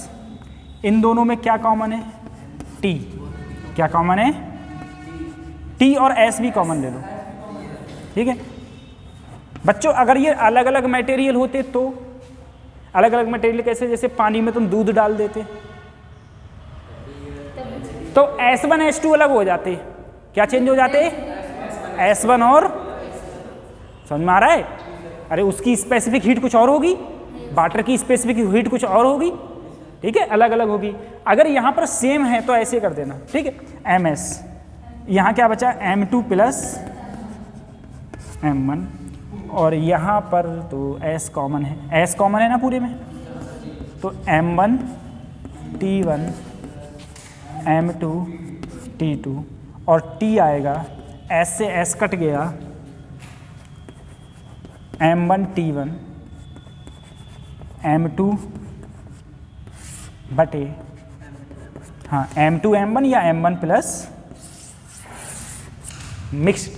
इन दोनों में क्या कॉमन है? T। क्या कॉमन है? T और S भी कॉमन ले लो, ठीक है बच्चों। अगर ये अलग अलग मटेरियल होते तो, अलग अलग मटेरियल कैसे? जैसे पानी में तुम दूध डाल देते तो S1 S2 अलग हो जाते, क्या चेंज हो जाते? S1 और, समझ में आ रहा है? अरे उसकी स्पेसिफिक हीट कुछ और होगी, वाटर की स्पेसिफिक हीट कुछ और होगी, ठीक है, अलग अलग होगी। अगर यहाँ पर सेम है तो ऐसे कर देना, ठीक है। ms, यहाँ क्या बचा? m2 प्लस m1, और यहाँ पर तो s कॉमन है, s कॉमन है ना पूरे में, तो m1 T1 m2 T2 और T आएगा, S से S कट गया, m1 T1 m2 बटे, हाँ m2 m1 या m1 प्लस मिक्स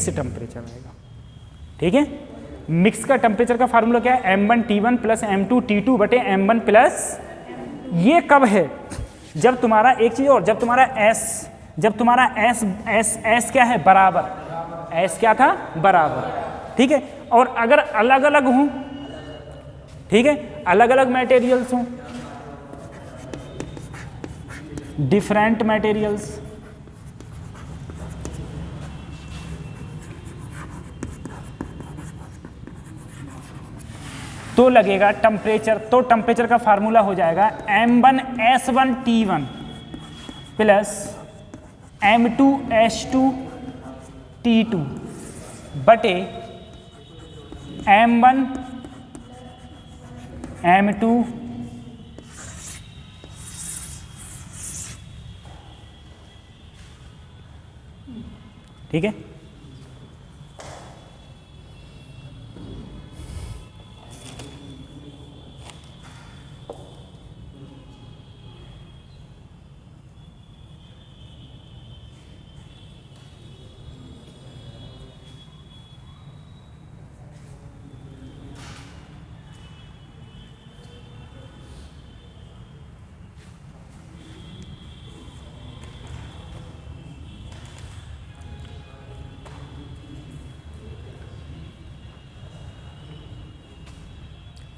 टेम्परेचर आएगा, ठीक है। मिक्स का टेम्परेचर का फार्मूला क्या है? m1 T1 plus m2 T2 बटे m1 प्लस, ये कब है? जब तुम्हारा एक चीज और, जब तुम्हारा S क्या है? बराबर, S क्या था? बराबर, ठीक है। और अगर अलग अलग हों, ठीक है, अलग अलग मटेरियल्स हों, डिफरेंट मटेरियल्स, तो लगेगा टेम्परेचर, तो टेम्परेचर का फार्मूला हो जाएगा m1s1 T1 plus m2s2 T2 बटे m1 m2 ठीक है।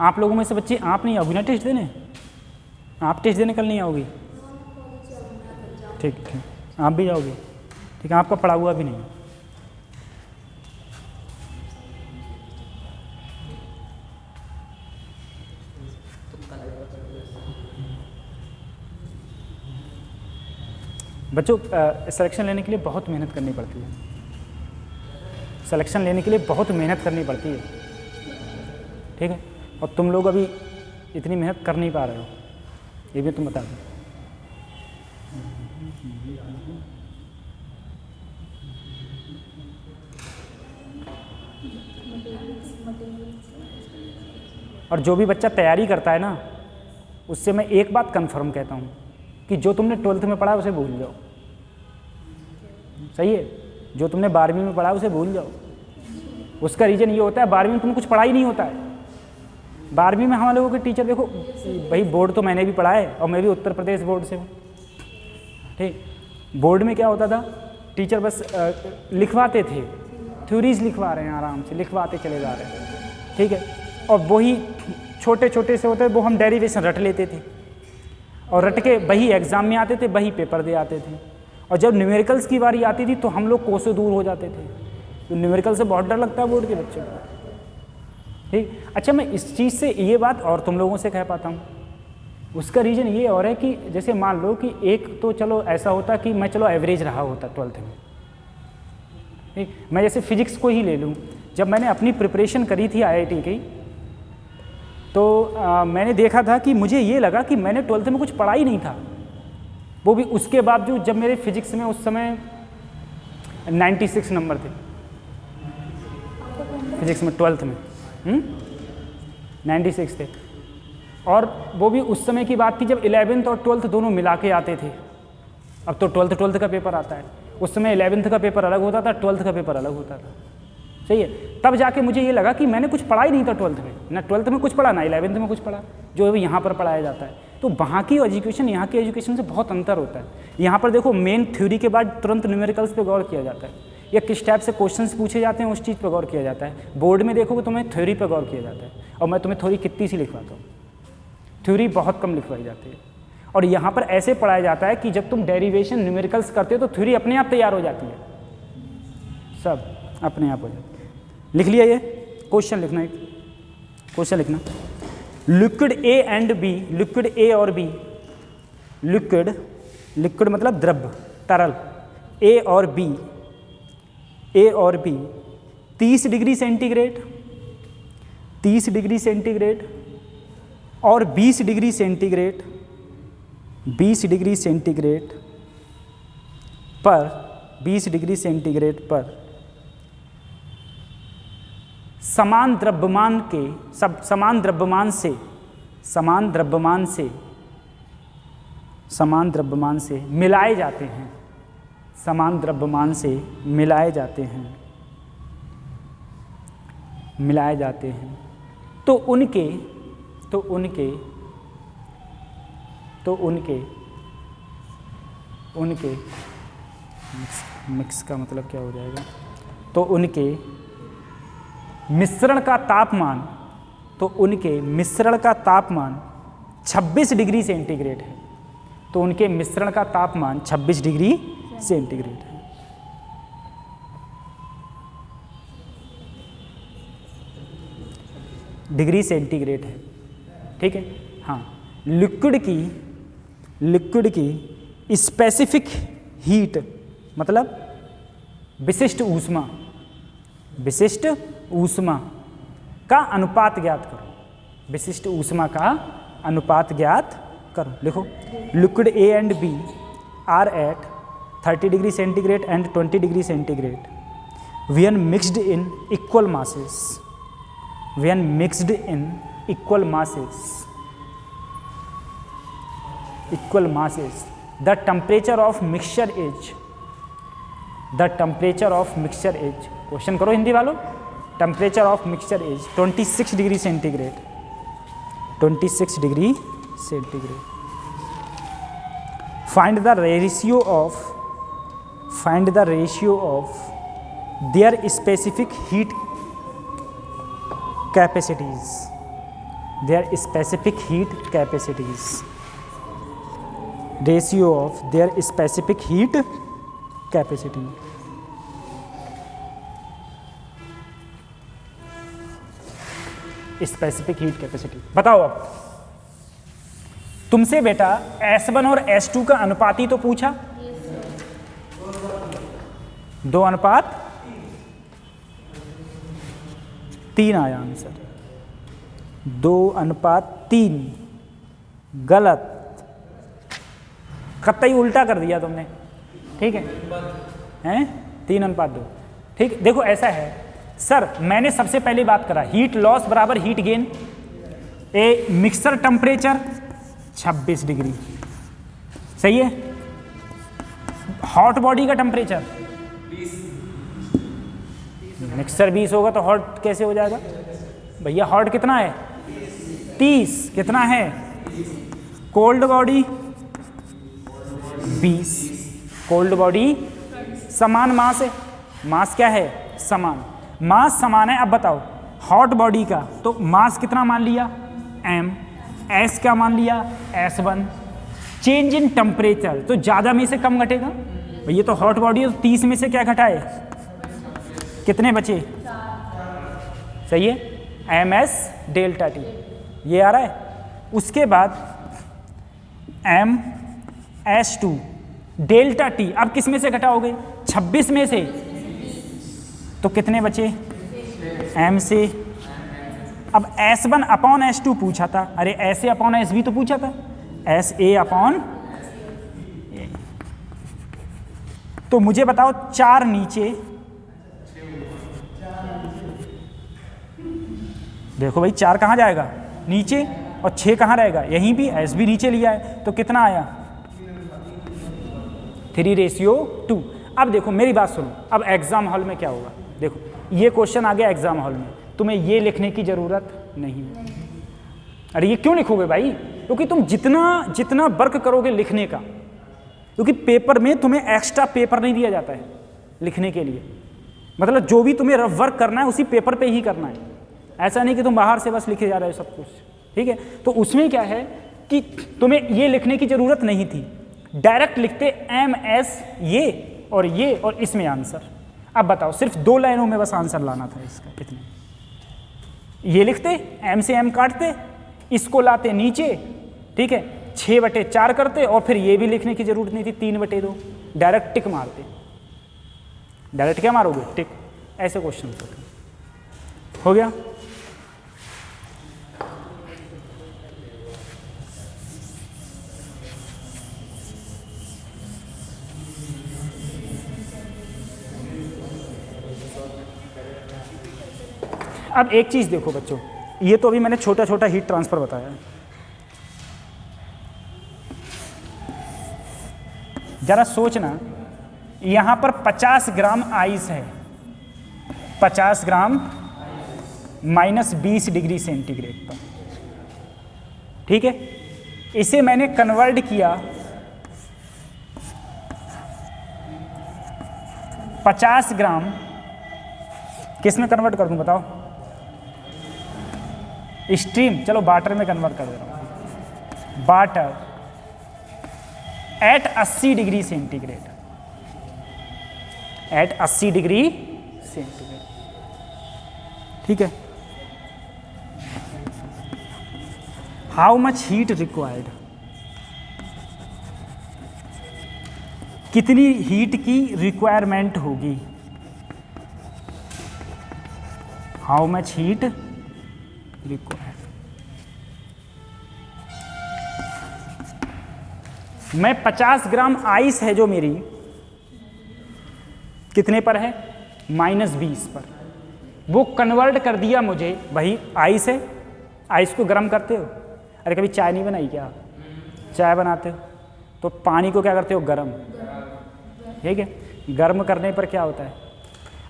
आप लोगों में से बच्चे, आप नहीं आओगी ना टेस्ट देने? आप टेस्ट देने कल नहीं आओगी? ठीक ठीक, आप भी जाओगे? ठीक है, आपका पढ़ा हुआ भी नहीं है। बच्चों सिलेक्शन लेने के लिए बहुत मेहनत करनी पड़ती है। सिलेक्शन लेने के लिए बहुत मेहनत करनी पड़ती है, ठीक है? और तुम लोग अभी इतनी मेहनत कर नहीं पा रहे हो, ये भी तुम बता दो। और जो भी बच्चा तैयारी करता है ना, उससे मैं एक बात कंफर्म कहता हूँ कि जो तुमने 12th में पढ़ा उसे भूल जाओ। सही है? जो तुमने 12वीं में पढ़ा उसे भूल जाओ। उसका रीज़न ये होता है, 12वीं में तुमने कुछ पढ़ा ही नहीं होता है। 12वीं में हम लोगों के टीचर, देखो भाई बोर्ड तो मैंने भी पढ़ा है और मैं भी उत्तर प्रदेश बोर्ड से हूँ, ठीक? बोर्ड में क्या होता था, टीचर बस लिखवाते थे, थ्योरीज लिखवा रहे हैं, आराम से लिखवाते चले जा रहे हैं, ठीक है? और वही छोटे छोटे से होते वो हम डेरिवेशन रट लेते थे और रट के वही एग्ज़ाम में आते थे, वही पेपर दे आते थे। और जब न्यूमेरिकल्स की बारी आती थी तो हम लोग कोसों दूर हो जाते थे। तो न्यूमेरिकल से बहुत डर लगता है बोर्ड के बच्चे को, ठीक? अच्छा, मैं इस चीज़ से ये बात और तुम लोगों से कह पाता हूँ, उसका रीज़न ये और है कि जैसे मान लो कि एक तो चलो ऐसा होता कि मैं चलो एवरेज रहा होता 12th में, ठीक? मैं जैसे फिजिक्स को ही ले लूँ, जब मैंने अपनी प्रिपरेशन करी थी IIT की, तो मैंने देखा था कि मुझे ये लगा कि मैंने 12th में कुछ पढ़ा ही नहीं था। वो भी उसके बावजूद जब मेरे फिजिक्स में उस समय 96 नंबर थे फिजिक्स में 12th में, 96 थे। और वो भी उस समय की बात थी जब 11th और 12th दोनों मिला के आते थे। अब तो 12th का पेपर आता है, उस समय 11th का पेपर अलग होता था, 12th का पेपर अलग होता था। सही है? तब जाके मुझे ये लगा कि मैंने कुछ पढ़ा ही नहीं था 12th में, ना 12th में कुछ पढ़ा ना 11th में कुछ पढ़ा, जो अभी यहाँ पर पढ़ाया जाता है। तो वहाँ की एजुकेशन यहाँ की एजुकेशन से बहुत अंतर होता है। यहाँ पर देखो मेन थ्योरी के बाद तुरंत न्यूमेरिकल्स पे गौर किया जाता है, या किस टाइप से क्वेश्चंस पूछे जाते हैं उस चीज़ पर गौर किया जाता है। बोर्ड में देखोगे तुम्हें थ्योरी पर गौर किया जाता है, और मैं तुम्हें थ्योरी कितनी सी लिखवाता हूँ, थ्योरी बहुत कम लिखवाई जाती है। और यहाँ पर ऐसे पढ़ाया जाता है कि जब तुम डेरिवेशन न्यूमेरिकल्स करते हो तो थ्योरी अपने आप तैयार हो जाती है, सब अपने आप हो जाती है। लिख लिया? ये क्वेश्चन लिखना, एक क्वेश्चन लिखना। Liquid A and B, liquid A और बी, लिक्विड, लिक्विड मतलब द्रव्य, तरल, ए और बी, ए और B 30 degree centigrade, 30 degree centigrade और 20 डिग्री सेंटीग्रेड, 20 डिग्री सेंटीग्रेड पर, 20 डिग्री सेंटीग्रेड पर समान द्रव्यमान के समान द्रव्यमान से मिलाए जाते हैं, समान द्रव्यमान से मिलाए जाते हैं, मिलाए जाते हैं। तो उनके मिक्स का मतलब क्या हो जाएगा? तो उनके मिश्रण का तापमान, तो उनके मिश्रण का तापमान 26 डिग्री सेंटीग्रेड है। तो उनके मिश्रण का तापमान 26 डिग्री सेंटीग्रेड है। डिग्री सेंटीग्रेड है, ठीक है? हाँ, लिक्विड की स्पेसिफिक हीट मतलब विशिष्ट ऊष्मा, विशिष्ट ऊष्मा का अनुपात ज्ञात करो, विशिष्ट ऊष्मा का अनुपात ज्ञात करो। लिखो, liquid A and B are at 30 degree centigrade and 20 degree centigrade when mixed in equal masses, when mixed in equal masses, the temperature of mixture is, question करो हिंदी वालों, temperature of mixture is 26 degree centigrade, 26 degree centigrade. Find the ratio of their specific heat capacities, their specific heat capacities, ratio of their specific heat capacity. Specific heat capacity बताओ। अब तुमसे बेटा S1 और S2 का अनुपाती तो पूछा, 2:3 आया आंसर, 2:3 गलत, कतई उल्टा कर दिया तुमने, ठीक है, हैं 3:2। ठीक, देखो ऐसा है सर, मैंने सबसे पहले बात करा हीट लॉस बराबर हीट गेन, ए मिक्सर टेम्परेचर 26 डिग्री, सही है। हॉट बॉडी का टेम्परेचर मिक्सर 20 होगा तो हॉट कैसे हो जाएगा भैया? हॉट कितना है 30, कितना है कोल्ड बॉडी 20, कोल्ड बॉडी समान मास है, मास क्या है समान, मास समान है। अब बताओ हॉट बॉडी का तो मास कितना मान लिया m, s क्या मान लिया s1, चेंज इन टेम्परेचर तो ज़्यादा में से कम घटेगा भैया, तो हॉट बॉडी है तो 30 में से क्या घटाए, कितने बचे, सही है ms डेल्टा टी, ये आ रहा है। उसके बाद m(s2) डेल्टा टी, अब किस में से घटाओगे 26 में से, तो कितने बचे m से। अब S1/S2 पूछा था, अरे SA/S तो पूछा था, SA/A, तो मुझे बताओ 4 नीचे, देखो भाई 4 कहाँ जाएगा नीचे और 6 कहाँ रहेगा, यहीं भी S भी नीचे लिया है, तो कितना आया 3:2। अब देखो मेरी बात सुनो, अब एग्जाम हॉल में क्या होगा, देखो ये क्वेश्चन आ गया एग्जाम हॉल में, तुम्हें ये लिखने की जरूरत नहीं है। अरे ये क्यों लिखोगे भाई, क्योंकि तुम जितना वर्क करोगे लिखने का, क्योंकि पेपर में तुम्हें एक्स्ट्रा पेपर नहीं दिया जाता है लिखने के लिए, मतलब जो भी तुम्हें रफ वर्क करना है उसी पेपर पे ही करना है, ऐसा नहीं कि तुम बाहर से बस लिखे जा रहे हो सब कुछ, ठीक है। तो उसमें क्या है कि तुम्हें ये लिखने की जरूरत नहीं थी, डायरेक्ट लिखते MS ये और इसमें आंसर। अब बताओ सिर्फ 2 लाइनों में बस आंसर लाना था इसका, इतने, ये लिखते M से M काटते, इसको लाते नीचे, ठीक है 6/4 करते, और फिर ये भी लिखने की जरूरत नहीं थी 3/2, डायरेक्ट टिक मारते, डायरेक्ट क्या मारोगे टिक, ऐसे क्वेश्चन होते। हो गया। अब एक चीज़ देखो बच्चों, ये तो अभी मैंने छोटा छोटा हीट ट्रांसफ़र बताया है, जरा सोचना, यहाँ पर 50 ग्राम आइस है, 50 ग्राम -20 डिग्री सेंटीग्रेड पर, ठीक है, इसे मैंने कन्वर्ट किया 50 ग्राम, किस में कन्वर्ट कर दूं बताओ, स्ट्रीम, चलो वाटर में कन्वर्ट कर दे रहा हूँ, water at 80 degree centigrade, at 80 degree centigrade, ठीक है। हाउ मच हीट रिक्वायर्ड, कितनी हीट की रिक्वायरमेंट होगी, हाउ मच हीट रिक्वायर्ड। मैं 50 ग्राम आइस है जो मेरी, कितने पर है -20 पर, वो कन्वर्ट कर दिया मुझे, वही आइस है, आइस को गर्म करते हो, अरे कभी चाय नहीं बनाई क्या, चाय बनाते हो तो पानी को क्या करते हो गर्म, ठीक है, गर्म करने पर क्या होता है,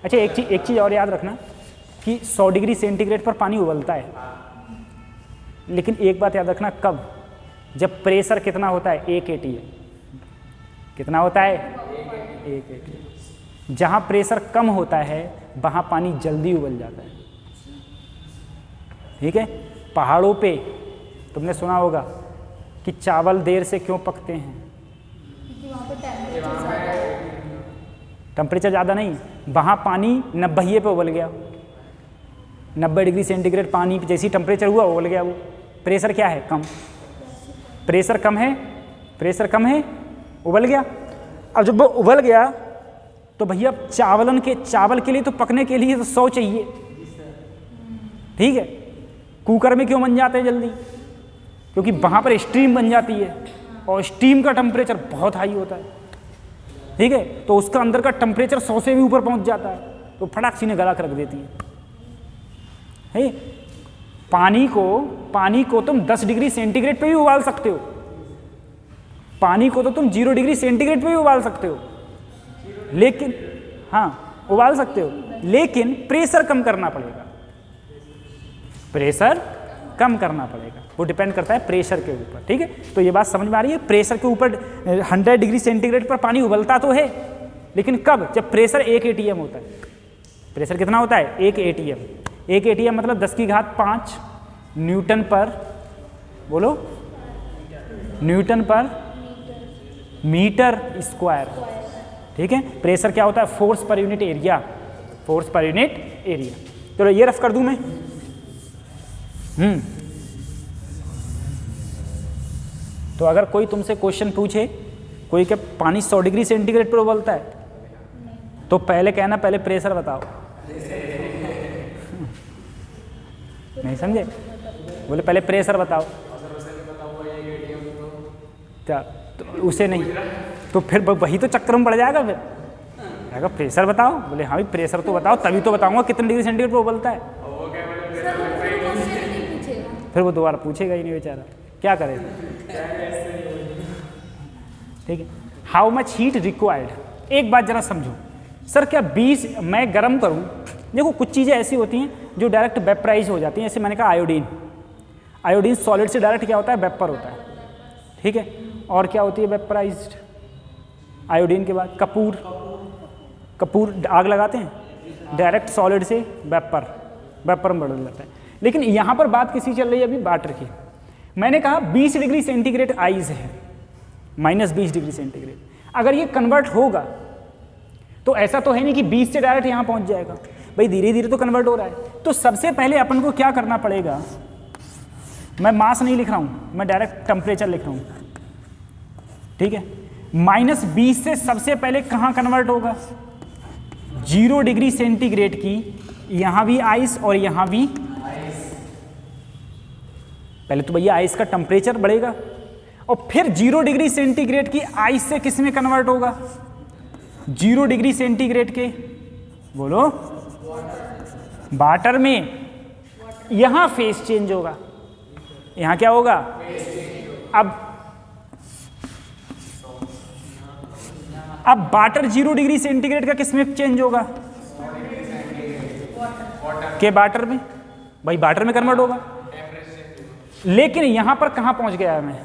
अच्छा एक चीज़ और याद रखना कि 100 डिग्री सेंटीग्रेड पर पानी उबलता है, लेकिन एक बात याद रखना, कब, जब प्रेशर कितना होता है 1 atm, कितना होता है 1 atm, जहाँ प्रेशर कम होता है वहाँ पानी जल्दी उबल जाता है, ठीक है, पहाड़ों पे तुमने सुना होगा कि चावल देर से क्यों पकते हैं?
क्योंकि वहाँ पे टेम्परेचर ज़्यादा है।
टेम्परेचर ज़्यादा नहीं, वहाँ पानी 90 पे उबल गया, 90 डिग्री सेंटीग्रेड पानी जैसी टेम्परेचर हुआ उबल गया। वो प्रेशर क्या है? कम। प्रेशर कम है, प्रेशर कम है, उबल गया। अब जब वो उबल गया तो भैया चावल के लिए तो पकने के लिए तो 100 चाहिए, ठीक है। कुकर में क्यों बन जाते हैं जल्दी? क्योंकि वहाँ पर स्टीम बन जाती है और स्टीम का टेम्परेचर बहुत हाई होता है, ठीक है। तो उसका अंदर का टेम्परेचर 100 से भी ऊपर पहुँच जाता है, तो फटाक सी ने गला कर रख देती है। पानी को तुम 10 डिग्री सेंटीग्रेड पे भी उबाल सकते हो, पानी को तो तुम 0 डिग्री सेंटीग्रेड पे भी उबाल सकते हो, लेकिन हाँ उबाल सकते हो, लेकिन प्रेशर कम करना पड़ेगा, प्रेशर कम करना पड़ेगा। वो डिपेंड करता है प्रेशर के ऊपर, ठीक है। तो ये बात समझ में आ रही है? प्रेशर के ऊपर 100 डिग्री सेंटीग्रेड पर पानी उबलता तो है, लेकिन कब? जब प्रेशर 1 ATM होता है। प्रेशर कितना होता है? 1 ATM। 1 ATM मतलब 10 की घात 5 न्यूटन पर, बोलो, न्यूटन पर मीटर स्क्वायर, ठीक है। प्रेशर क्या होता है? Force per unit area, force per unit area. चलो ये रफ कर दूं मैं। तो अगर कोई तुमसे क्वेश्चन पूछे, कोई क्या पानी 100 डिग्री सेंटीग्रेड पर उबलता है, तो पहले कहना पहले प्रेशर बताओ। नहीं समझे? बोले पहले प्रेशर बताओ। क्या? तो उसे नहीं, तो फिर वही तो चक्कर में पड़ जाएगा। फिर अगर प्रेशर बताओ, बोले हाँ भाई प्रेशर तो बताओ, तभी तो बताऊंगा कितने डिग्री सेंटीग्रेड पर उबलता है। फिर वो दोबारा पूछेगा ही नहीं बेचारा, क्या करे, ठीक है। How much heat required. एक बात जरा समझो सर, क्या 20 मैं गर्म करूं? देखो कुछ चीज़ें ऐसी होती हैं जो डायरेक्ट वेपराइज हो जाती हैं, जैसे मैंने कहा आयोडीन सॉलिड से डायरेक्ट क्या होता है? वेपर होता है, ठीक है। और क्या होती है वेपराइज्ड? आयोडीन के बाद कपूर आग लगाते हैं, डायरेक्ट सॉलिड से वेपर में बदल जाता है। लेकिन यहाँ पर बात किसी चल रही है अभी वाटर की। मैंने कहा 20 डिग्री सेंटीग्रेड आइस है, -20 डिग्री सेंटीग्रेड। अगर ये कन्वर्ट होगा तो ऐसा तो है नहीं कि 20 से डायरेक्ट यहाँ पहुँच जाएगा, भाई धीरे धीरे तो कन्वर्ट हो रहा है। तो सबसे पहले अपन को क्या करना पड़ेगा? मैं मास नहीं लिख रहा हूँ, मैं डायरेक्ट टेम्परेचर लिख रहा हूँ, ठीक है। -20 से सबसे पहले कहाँ कन्वर्ट होगा? 0 डिग्री सेंटीग्रेड की, यहाँ भी आइस और यहाँ भी पहले तो भैया आइस का टेम्परेचर बढ़ेगा, और फिर 0 डिग्री सेंटीग्रेड की आइस से किस में कन्वर्ट होगा? 0 डिग्री सेंटीग्रेड के, बोलो, वाटर में। यहाँ फेस चेंज होगा, यहाँ क्या होगा? अब वाटर 0 डिग्री सेंटीग्रेड का किस में चेंज होगा? के वाटर में, भाई वाटर में कन्वर्ट होगा। लेकिन यहां पर कहां पहुंच गया है मैं?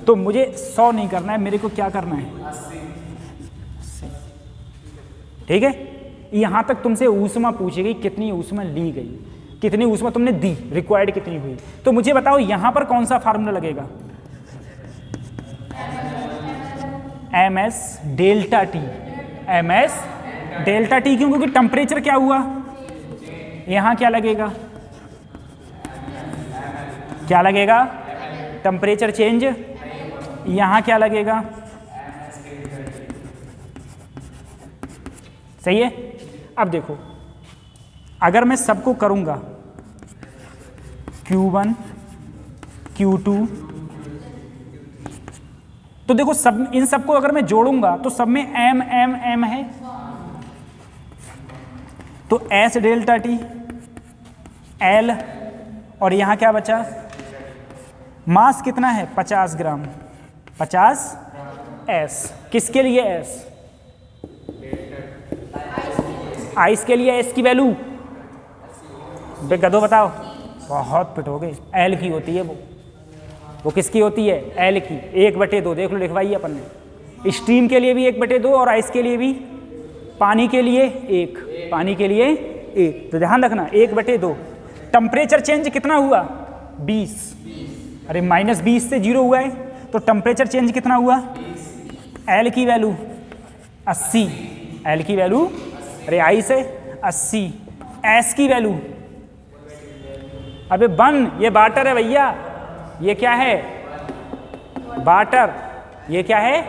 तो मुझे 100 नहीं करना है, मेरे को क्या करना है? 80, ठीक है। यहां तक तुमसे ऊष्मा पूछी गई, कितनी ऊष्मा ली गई, कितनी ऊष्मा तुमने दी, रिक्वायर्ड कितनी हुई। तो मुझे बताओ यहां पर कौन सा फार्मूला लगेगा? ms delta T, ms delta T. क्यों? क्योंकि टेम्परेचर क्या हुआ? यहां क्या लगेगा? क्या लगेगा? Temperature change. यहां क्या लगेगा? सही है। अब देखो, अगर मैं सबको करूंगा Q1 Q2, तो देखो सब, इन सबको अगर मैं जोड़ूंगा तो सब में m m m है, तो S डेल्टा टी L, और यहां क्या बचा? मास कितना है? 50 ग्राम, 50 S। किसके लिए S? आइस के लिए S की वैल्यू गधो बताओ, बहुत पिटोगे। L की होती है वो किसकी होती है? L की। 1/2 देख लो, लिखवाइए अपन ने। स्टीम के लिए भी 1/2 और आइस के लिए भी, पानी के लिए 1, पानी के लिए 1। तो ध्यान रखना 1/2। टेम्परेचर चेंज कितना हुआ 20, अरे -20 से 0 हुआ है तो टेम्परेचर चेंज कितना हुआ, एल की वैल्यू 80, एल की वैल्यू अरे आई से 80, एस की वैल्यू अबे 1, ये वाटर है भैया, ये क्या है वाटर, ये क्या है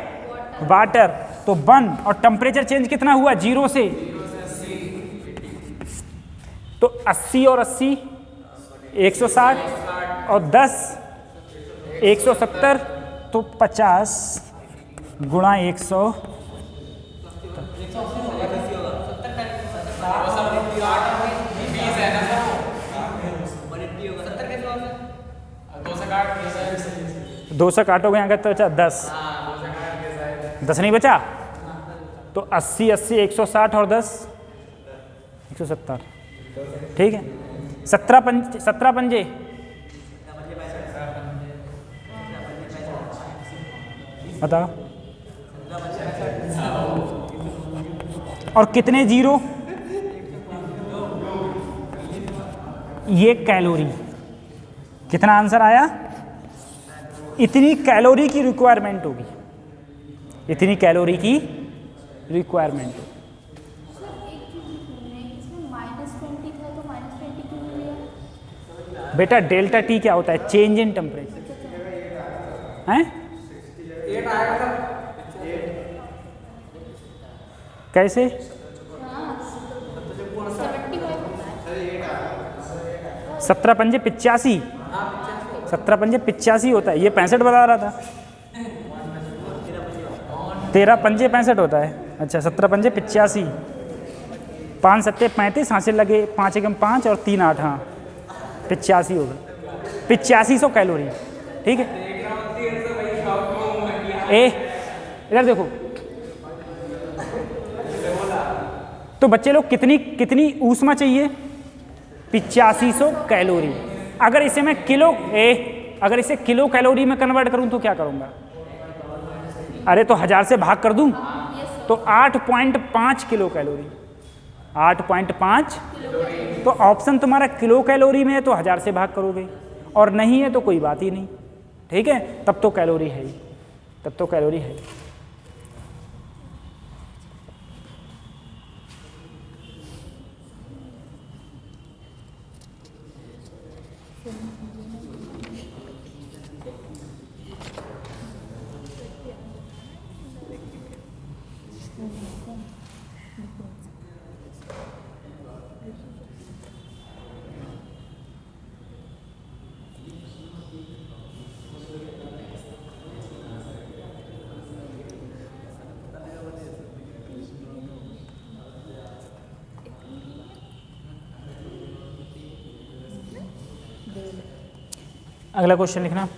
वाटर, तो 1 और टेम्परेचर चेंज कितना हुआ 0 से, तो 80 और 80 160 और 10 170, तो 50 गुणा 100 2 से काटोगे यहाँ का तो बचा 10 नहीं बचा, तो 80 80 160 और 10 170, ठीक है। 17 पंजे बताओ, और कितने जीरो, ये कैलोरी, कितना आंसर आया, इतनी कैलोरी की रिक्वायरमेंट होगी, इतनी कैलोरी की रिक्वायरमेंट होगी।
-20 था तो -20 क्यों नहीं लिया?
बेटा डेल्टा टी क्या होता है, चेंज इन टेम्परेचर हैं, कैसे 17 पंजे 85, 17 पंजे 85 होता है, ये 65 बता रहा था, 13 पंजे 65 होता है, अच्छा 17 पंजे 85, 5 7 35 हासिल लगे, 5 एकम 5 और 3 8, हाँ 85 होगा, 8500 कैलोरी, ठीक है। इधर देखो, तो बच्चे लोग कितनी ऊष्मा चाहिए, 8500 कैलोरी। अगर इसे मैं अगर इसे किलो कैलोरी में कन्वर्ट करूं तो क्या करूंगा, अरे तो 1000 से भाग कर दूं तो 8.5 किलो कैलोरी, 8.5, तो ऑप्शन तुम्हारा किलो कैलोरी में है तो 1000 से भाग करोगे, और नहीं है तो कोई बात ही नहीं, ठीक है, तब तो कैलोरी है ही, तब तो कैलोरी है। अगला क्वेश्चन लिखना,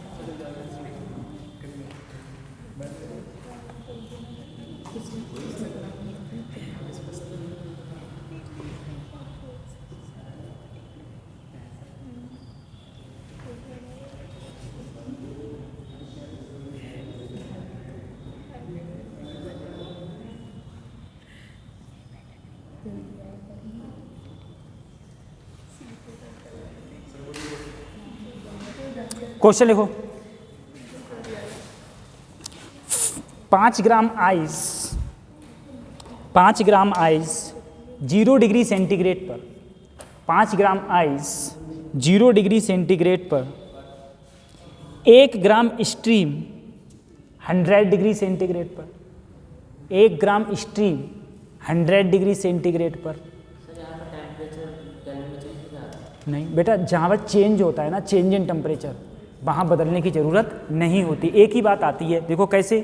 क्वेश्चन लिखो, 5 ग्राम आइस 0 डिग्री सेंटीग्रेड पर, 5 ग्राम आइस 0 डिग्री सेंटीग्रेड पर 1 ग्राम स्ट्रीम 100 डिग्री सेंटीग्रेड पर, 1 ग्राम स्ट्रीम 100 डिग्री सेंटीग्रेड पर, नहीं बेटा जहाँ पर चेंज होता है ना, चेंज इन टेम्परेचर, वहाँ बदलने की ज़रूरत नहीं होती, एक ही बात आती है। देखो कैसे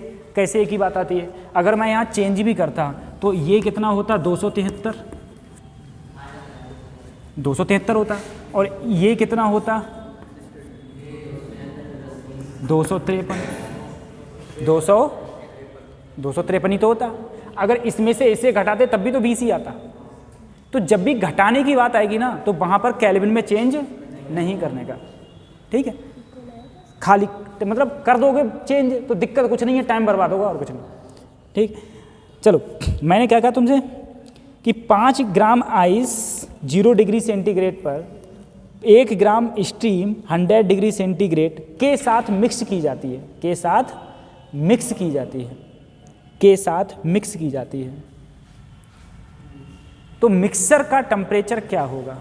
एक ही बात आती है, अगर मैं यहाँ चेंज भी करता तो ये कितना होता 273 होता, और ये कितना होता 253 ही तो होता। अगर इसमें से इसे घटाते तब भी तो 20 ही आता। तो जब भी घटाने की बात आएगी ना तो वहाँ पर केल्विन में चेंज नहीं करने का, ठीक है, खाली मतलब कर दोगे चेंज तो दिक्कत कुछ नहीं है, टाइम बर्बाद होगा और कुछ नहीं, ठीक। चलो मैंने क्या कहा तुमसे कि 5 ग्राम आइस 0 डिग्री सेंटीग्रेड पर 1 ग्राम स्टीम 100 डिग्री सेंटीग्रेड के साथ मिक्स की जाती है, के साथ मिक्स की जाती है, के साथ मिक्स की जाती है, तो मिक्सर का टेम्परेचर क्या होगा?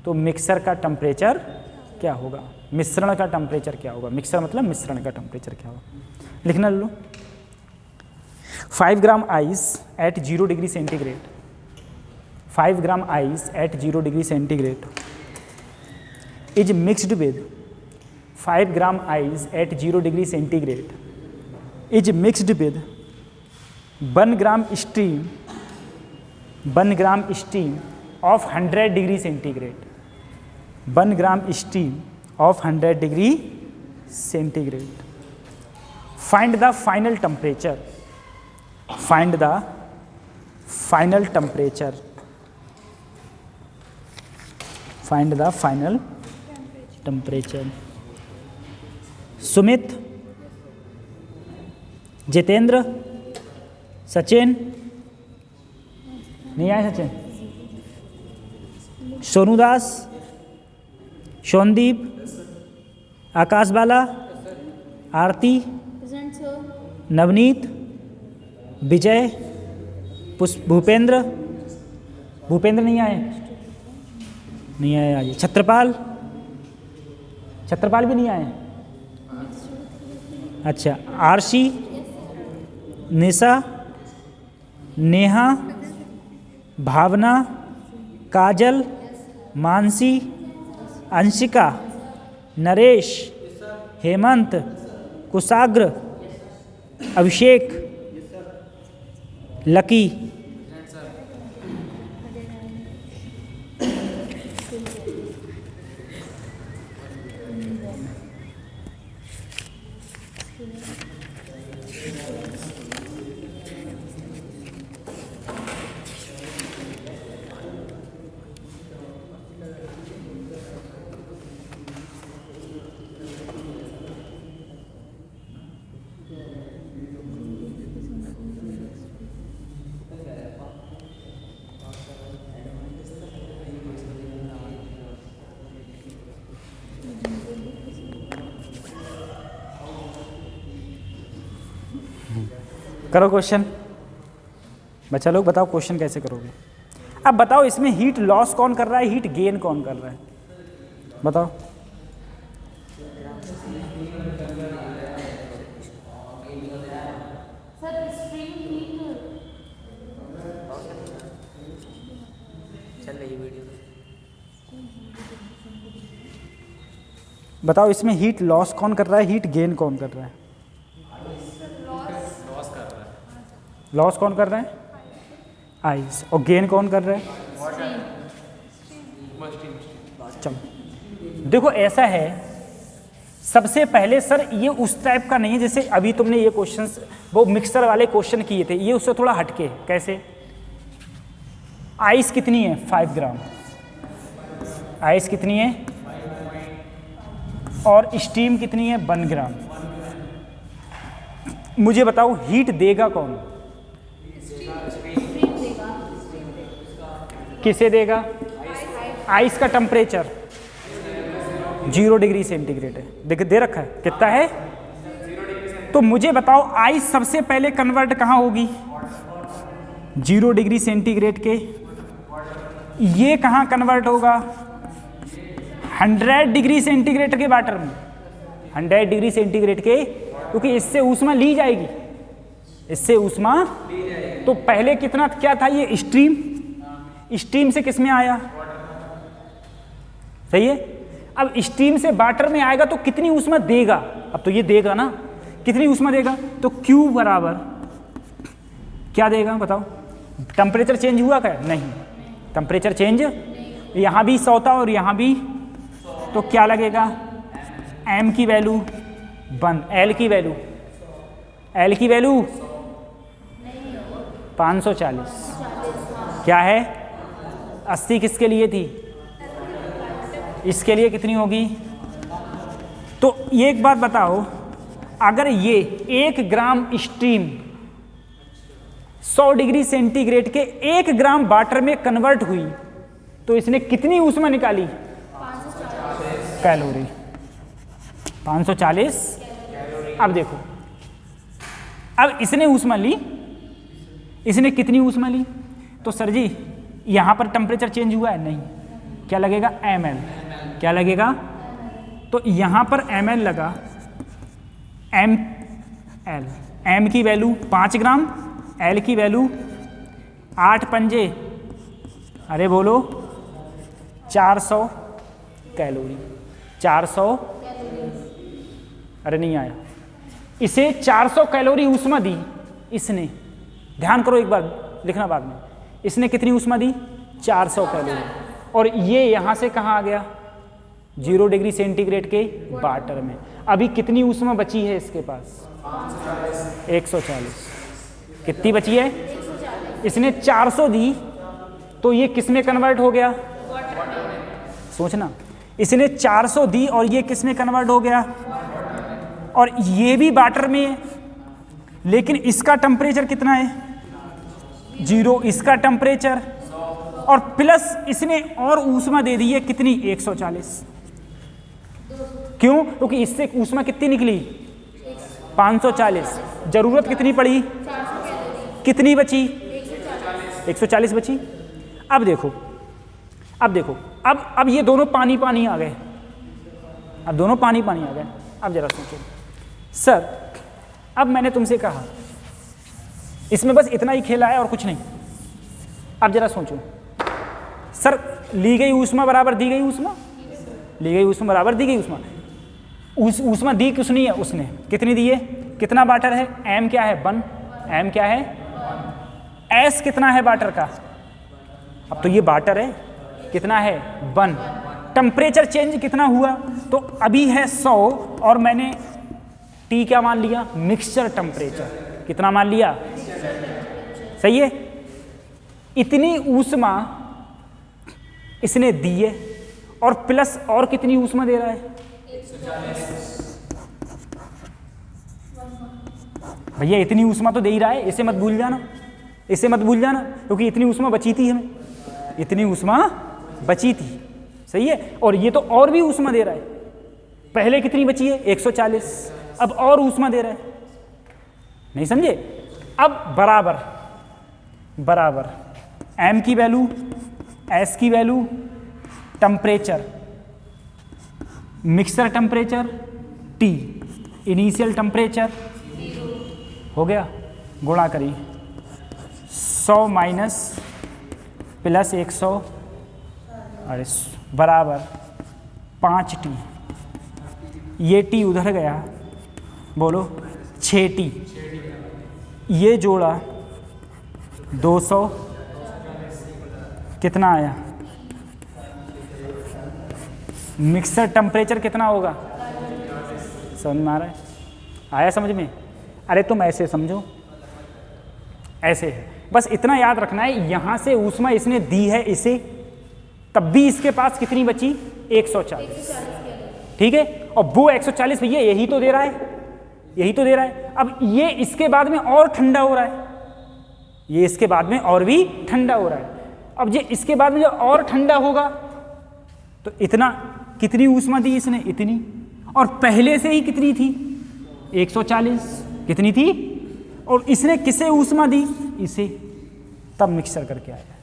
तो मिक्सर का टेम्परेचर क्या होगा? मिश्रण का टेम्परेचर क्या होगा? मिक्सर मतलब मिश्रण का टेम्परेचर क्या होगा? लिखना लो। 5 ग्राम ice at 0 degree centigrade, 5 gram ice at 0 degree centigrade is mixed with 5 gram ice at 0 degree centigrade is mixed with 1 gram steam, 1 gram steam of 100 degree centigrade, 1 gram steam of 100 degree centigrade. Find the final temperature, find the final temperature, find the final temperature. Sumit, Jitendra, Sachin, नहीं आए सचिन, सोनूदास, शोनदीप, आकाश बाला, आरती,
प्रेजेंट सर।
नवनीत, विजय, भूपेंद्र, भूपेंद्र नहीं आए, नहीं आए आज। छत्रपाल, छत्रपाल भी नहीं आए। अच्छा, आरशी, निशा, नेहा, भावना, काजल, मानसी, अंशिका, नरेश, हेमंत, कुशाग्र, अभिषेक, लकी। करो क्वेश्चन। बच्चा लोग बताओ क्वेश्चन कैसे करोगे? अब बताओ इसमें हीट लॉस कौन कर रहा है, हीट गेन कौन कर रहा है? बताओ।
सर स्ट्रीम हीट
चल रही वीडियो।
बताओ इसमें हीट लॉस कौन कर रहा है, हीट गेन कौन कर रहा है? लॉस कौन कर रहा है? आइस। और गेन कौन कर रहा है? चलो देखो ऐसा है, सबसे पहले सर ये उस टाइप का नहीं है जैसे अभी तुमने ये क्वेश्चंस वो मिक्सर वाले क्वेश्चन किए थे, ये उससे थोड़ा हटके। कैसे? आइस कितनी है? 5 ग्राम। आइस कितनी है? और स्टीम कितनी है? 1 ग्राम। मुझे बताओ हीट देगा कौन? किसे देगा? आइस का टेम्परेचर 0 डिग्री सेंटीग्रेड है, दे रखा है। कितना है? तो मुझे बताओ आइस सबसे पहले कन्वर्ट कहाँ होगी? 0 डिग्री सेंटीग्रेड के। ये कहाँ कन्वर्ट होगा? 100 डिग्री सेंटीग्रेड के वाटर में, 100 डिग्री सेंटीग्रेड के, क्योंकि इससे ऊष्मा ली जाएगी, इससे ऊष्मा। तो पहले कितना क्या था? ये स्ट्रीम, स्टीम से किस में आया? सही है। अब स्टीम से वाटर में आएगा तो कितनी ऊष्मा देगा? अब तो ये देगा ना, कितनी ऊष्मा देगा? तो Q बराबर क्या देगा बताओ? टेम्परेचर चेंज हुआ क्या? नहीं, टेम्परेचर चेंज यहाँ भी 100 था और यहाँ भी, तो क्या लगेगा? M की वैल्यू 1, L की वैल्यू, L की वैल्यू 540। क्या है? 80 किसके लिए थी? इसके लिए कितनी होगी? तो ये एक बात बताओ, अगर ये 1 ग्राम स्टीम 100 डिग्री सेंटीग्रेड के 1 ग्राम वाटर में कन्वर्ट हुई तो इसने कितनी ऊष्मा निकाली? कैलोरी, 540। अब देखो, अब इसने ऊष्मा ली, इसने कितनी ऊष्मा ली? तो सर जी यहाँ पर टेम्परेचर चेंज हुआ है? नहीं। क्या लगेगा? ml। क्या लगेगा? तो यहाँ पर ml लगा, ml, m की वैल्यू 5 ग्राम, l की वैल्यू 8 पंजे, अरे बोलो 400 कैलोरी। 400, अरे नहीं आया। इसे 400 कैलोरी ऊष्मा दी इसने, ध्यान करो एक बार, लिखना बाद में। इसने कितनी ऊष्मा दी? 400 कैलोरी। और ये यहाँ से कहाँ आ गया? 0 डिग्री सेंटीग्रेड के वाटर में। अभी कितनी ऊष्मा बची है इसके पास? 140। कितनी बची है? इसने 400 दी, तो ये किस में कन्वर्ट हो गया? सोचना, इसने 400 दी और ये किस में कन्वर्ट हो गया? और ये भी वाटर में है, लेकिन इसका टेम्परेचर कितना है? 0। इसका टेम्परेचर, और प्लस इसने और ऊष्मा दे दी है कितनी? 140। क्यों? क्योंकि इससे ऊष्मा कितनी निकली? 540। जरूरत कितनी पड़ी? कितनी बची? 140 बची। अब देखो, अब ये दोनों पानी पानी आ गए। अब दोनों पानी पानी आ गए। अब जरा सोचो सर, अब मैंने तुमसे कहा इसमें बस इतना ही खेला है और कुछ नहीं। अब जरा सोचो सर, ली गई ऊष्मा बराबर दी गई ऊष्मा, ली गई ऊष्मा बराबर दी गई ऊष्मा। ऊष्मा दी किसने है? उसने। कितनी दी है? कितना वाटर है? m क्या है? 1। m क्या है? s कितना है वाटर का? अब तो ये वाटर है, कितना है? 1। टेम्परेचर चेंज कितना हुआ? तो अभी है 100 और मैंने T क्या मान लिया? Mixture temperature. कितना मान लिया? सही है। इतनी ऊष्मा इसने दी है और प्लस और कितनी ऊष्मा दे रहा है? भैया इतनी ऊष्मा तो दे ही रहा है, इसे मत भूल जाना, इसे मत भूल जाना, क्योंकि इतनी ऊष्मा बची थी हमें, इतनी ऊष्मा बची थी। सही है। और ये तो और भी ऊष्मा दे रहा है। पहले कितनी बची है? 140। अब और ऊष्मा दे रहा है। नहीं समझे? अब बराबर बराबर m की वैल्यू, s की value, temperature, mixer temperature, T, initial temperature, हो गया, गुणा करिए 100 माइनस प्लस 100, अरे बराबर 5T। ये T उधर गया, बोलो 6T। ये जोड़ा 200, कितना आया? मिक्सर टेम्परेचर कितना होगा? समझ में आ रहा है? आया समझ में? अरे तुम ऐसे समझो, ऐसे है, बस इतना याद रखना है, यहाँ से ऊष्मा इसने दी है इसे, तब भी इसके पास कितनी बची? 140। ठीक है। और वो 140 भैया यही तो दे रहा है, यही तो दे रहा है। अब ये इसके बाद में और ठंडा हो रहा है, ये इसके बाद में और भी ठंडा हो रहा है। अब ये इसके बाद में जो और ठंडा होगा तो इतना, कितनी ऊष्मा दी इसने? इतनी। और पहले से ही कितनी थी? 140। कितनी थी? और इसने किसे ऊष्मा दी? इसे। तब मिक्सर करके आया।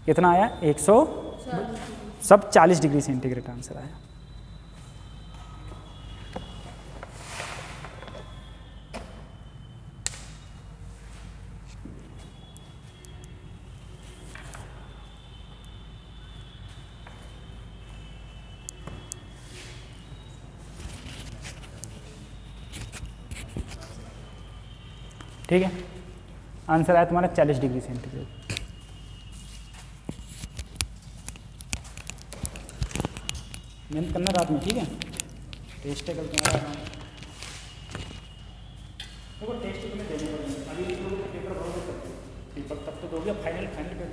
कितना आया? 100, सब 40 डिग्री सेंटीग्रेड आंसर आया। ठीक है, आंसर आया तुम्हारा 40 डिग्री सेंटीग्रेड। मेहनत करना रात में, ठीक है? टेस्ट है कल तुम्हारा। देखो टेस्ट तुम्हें देने पड़ेंगे, अभी पेपर भरोगे पेपर तब तो दोगे, फाइनल पेपर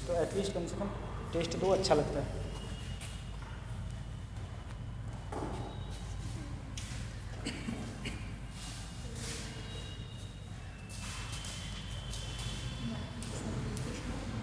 तो एटलीस्ट कम से कम टेस्ट दो, अच्छा लगता है।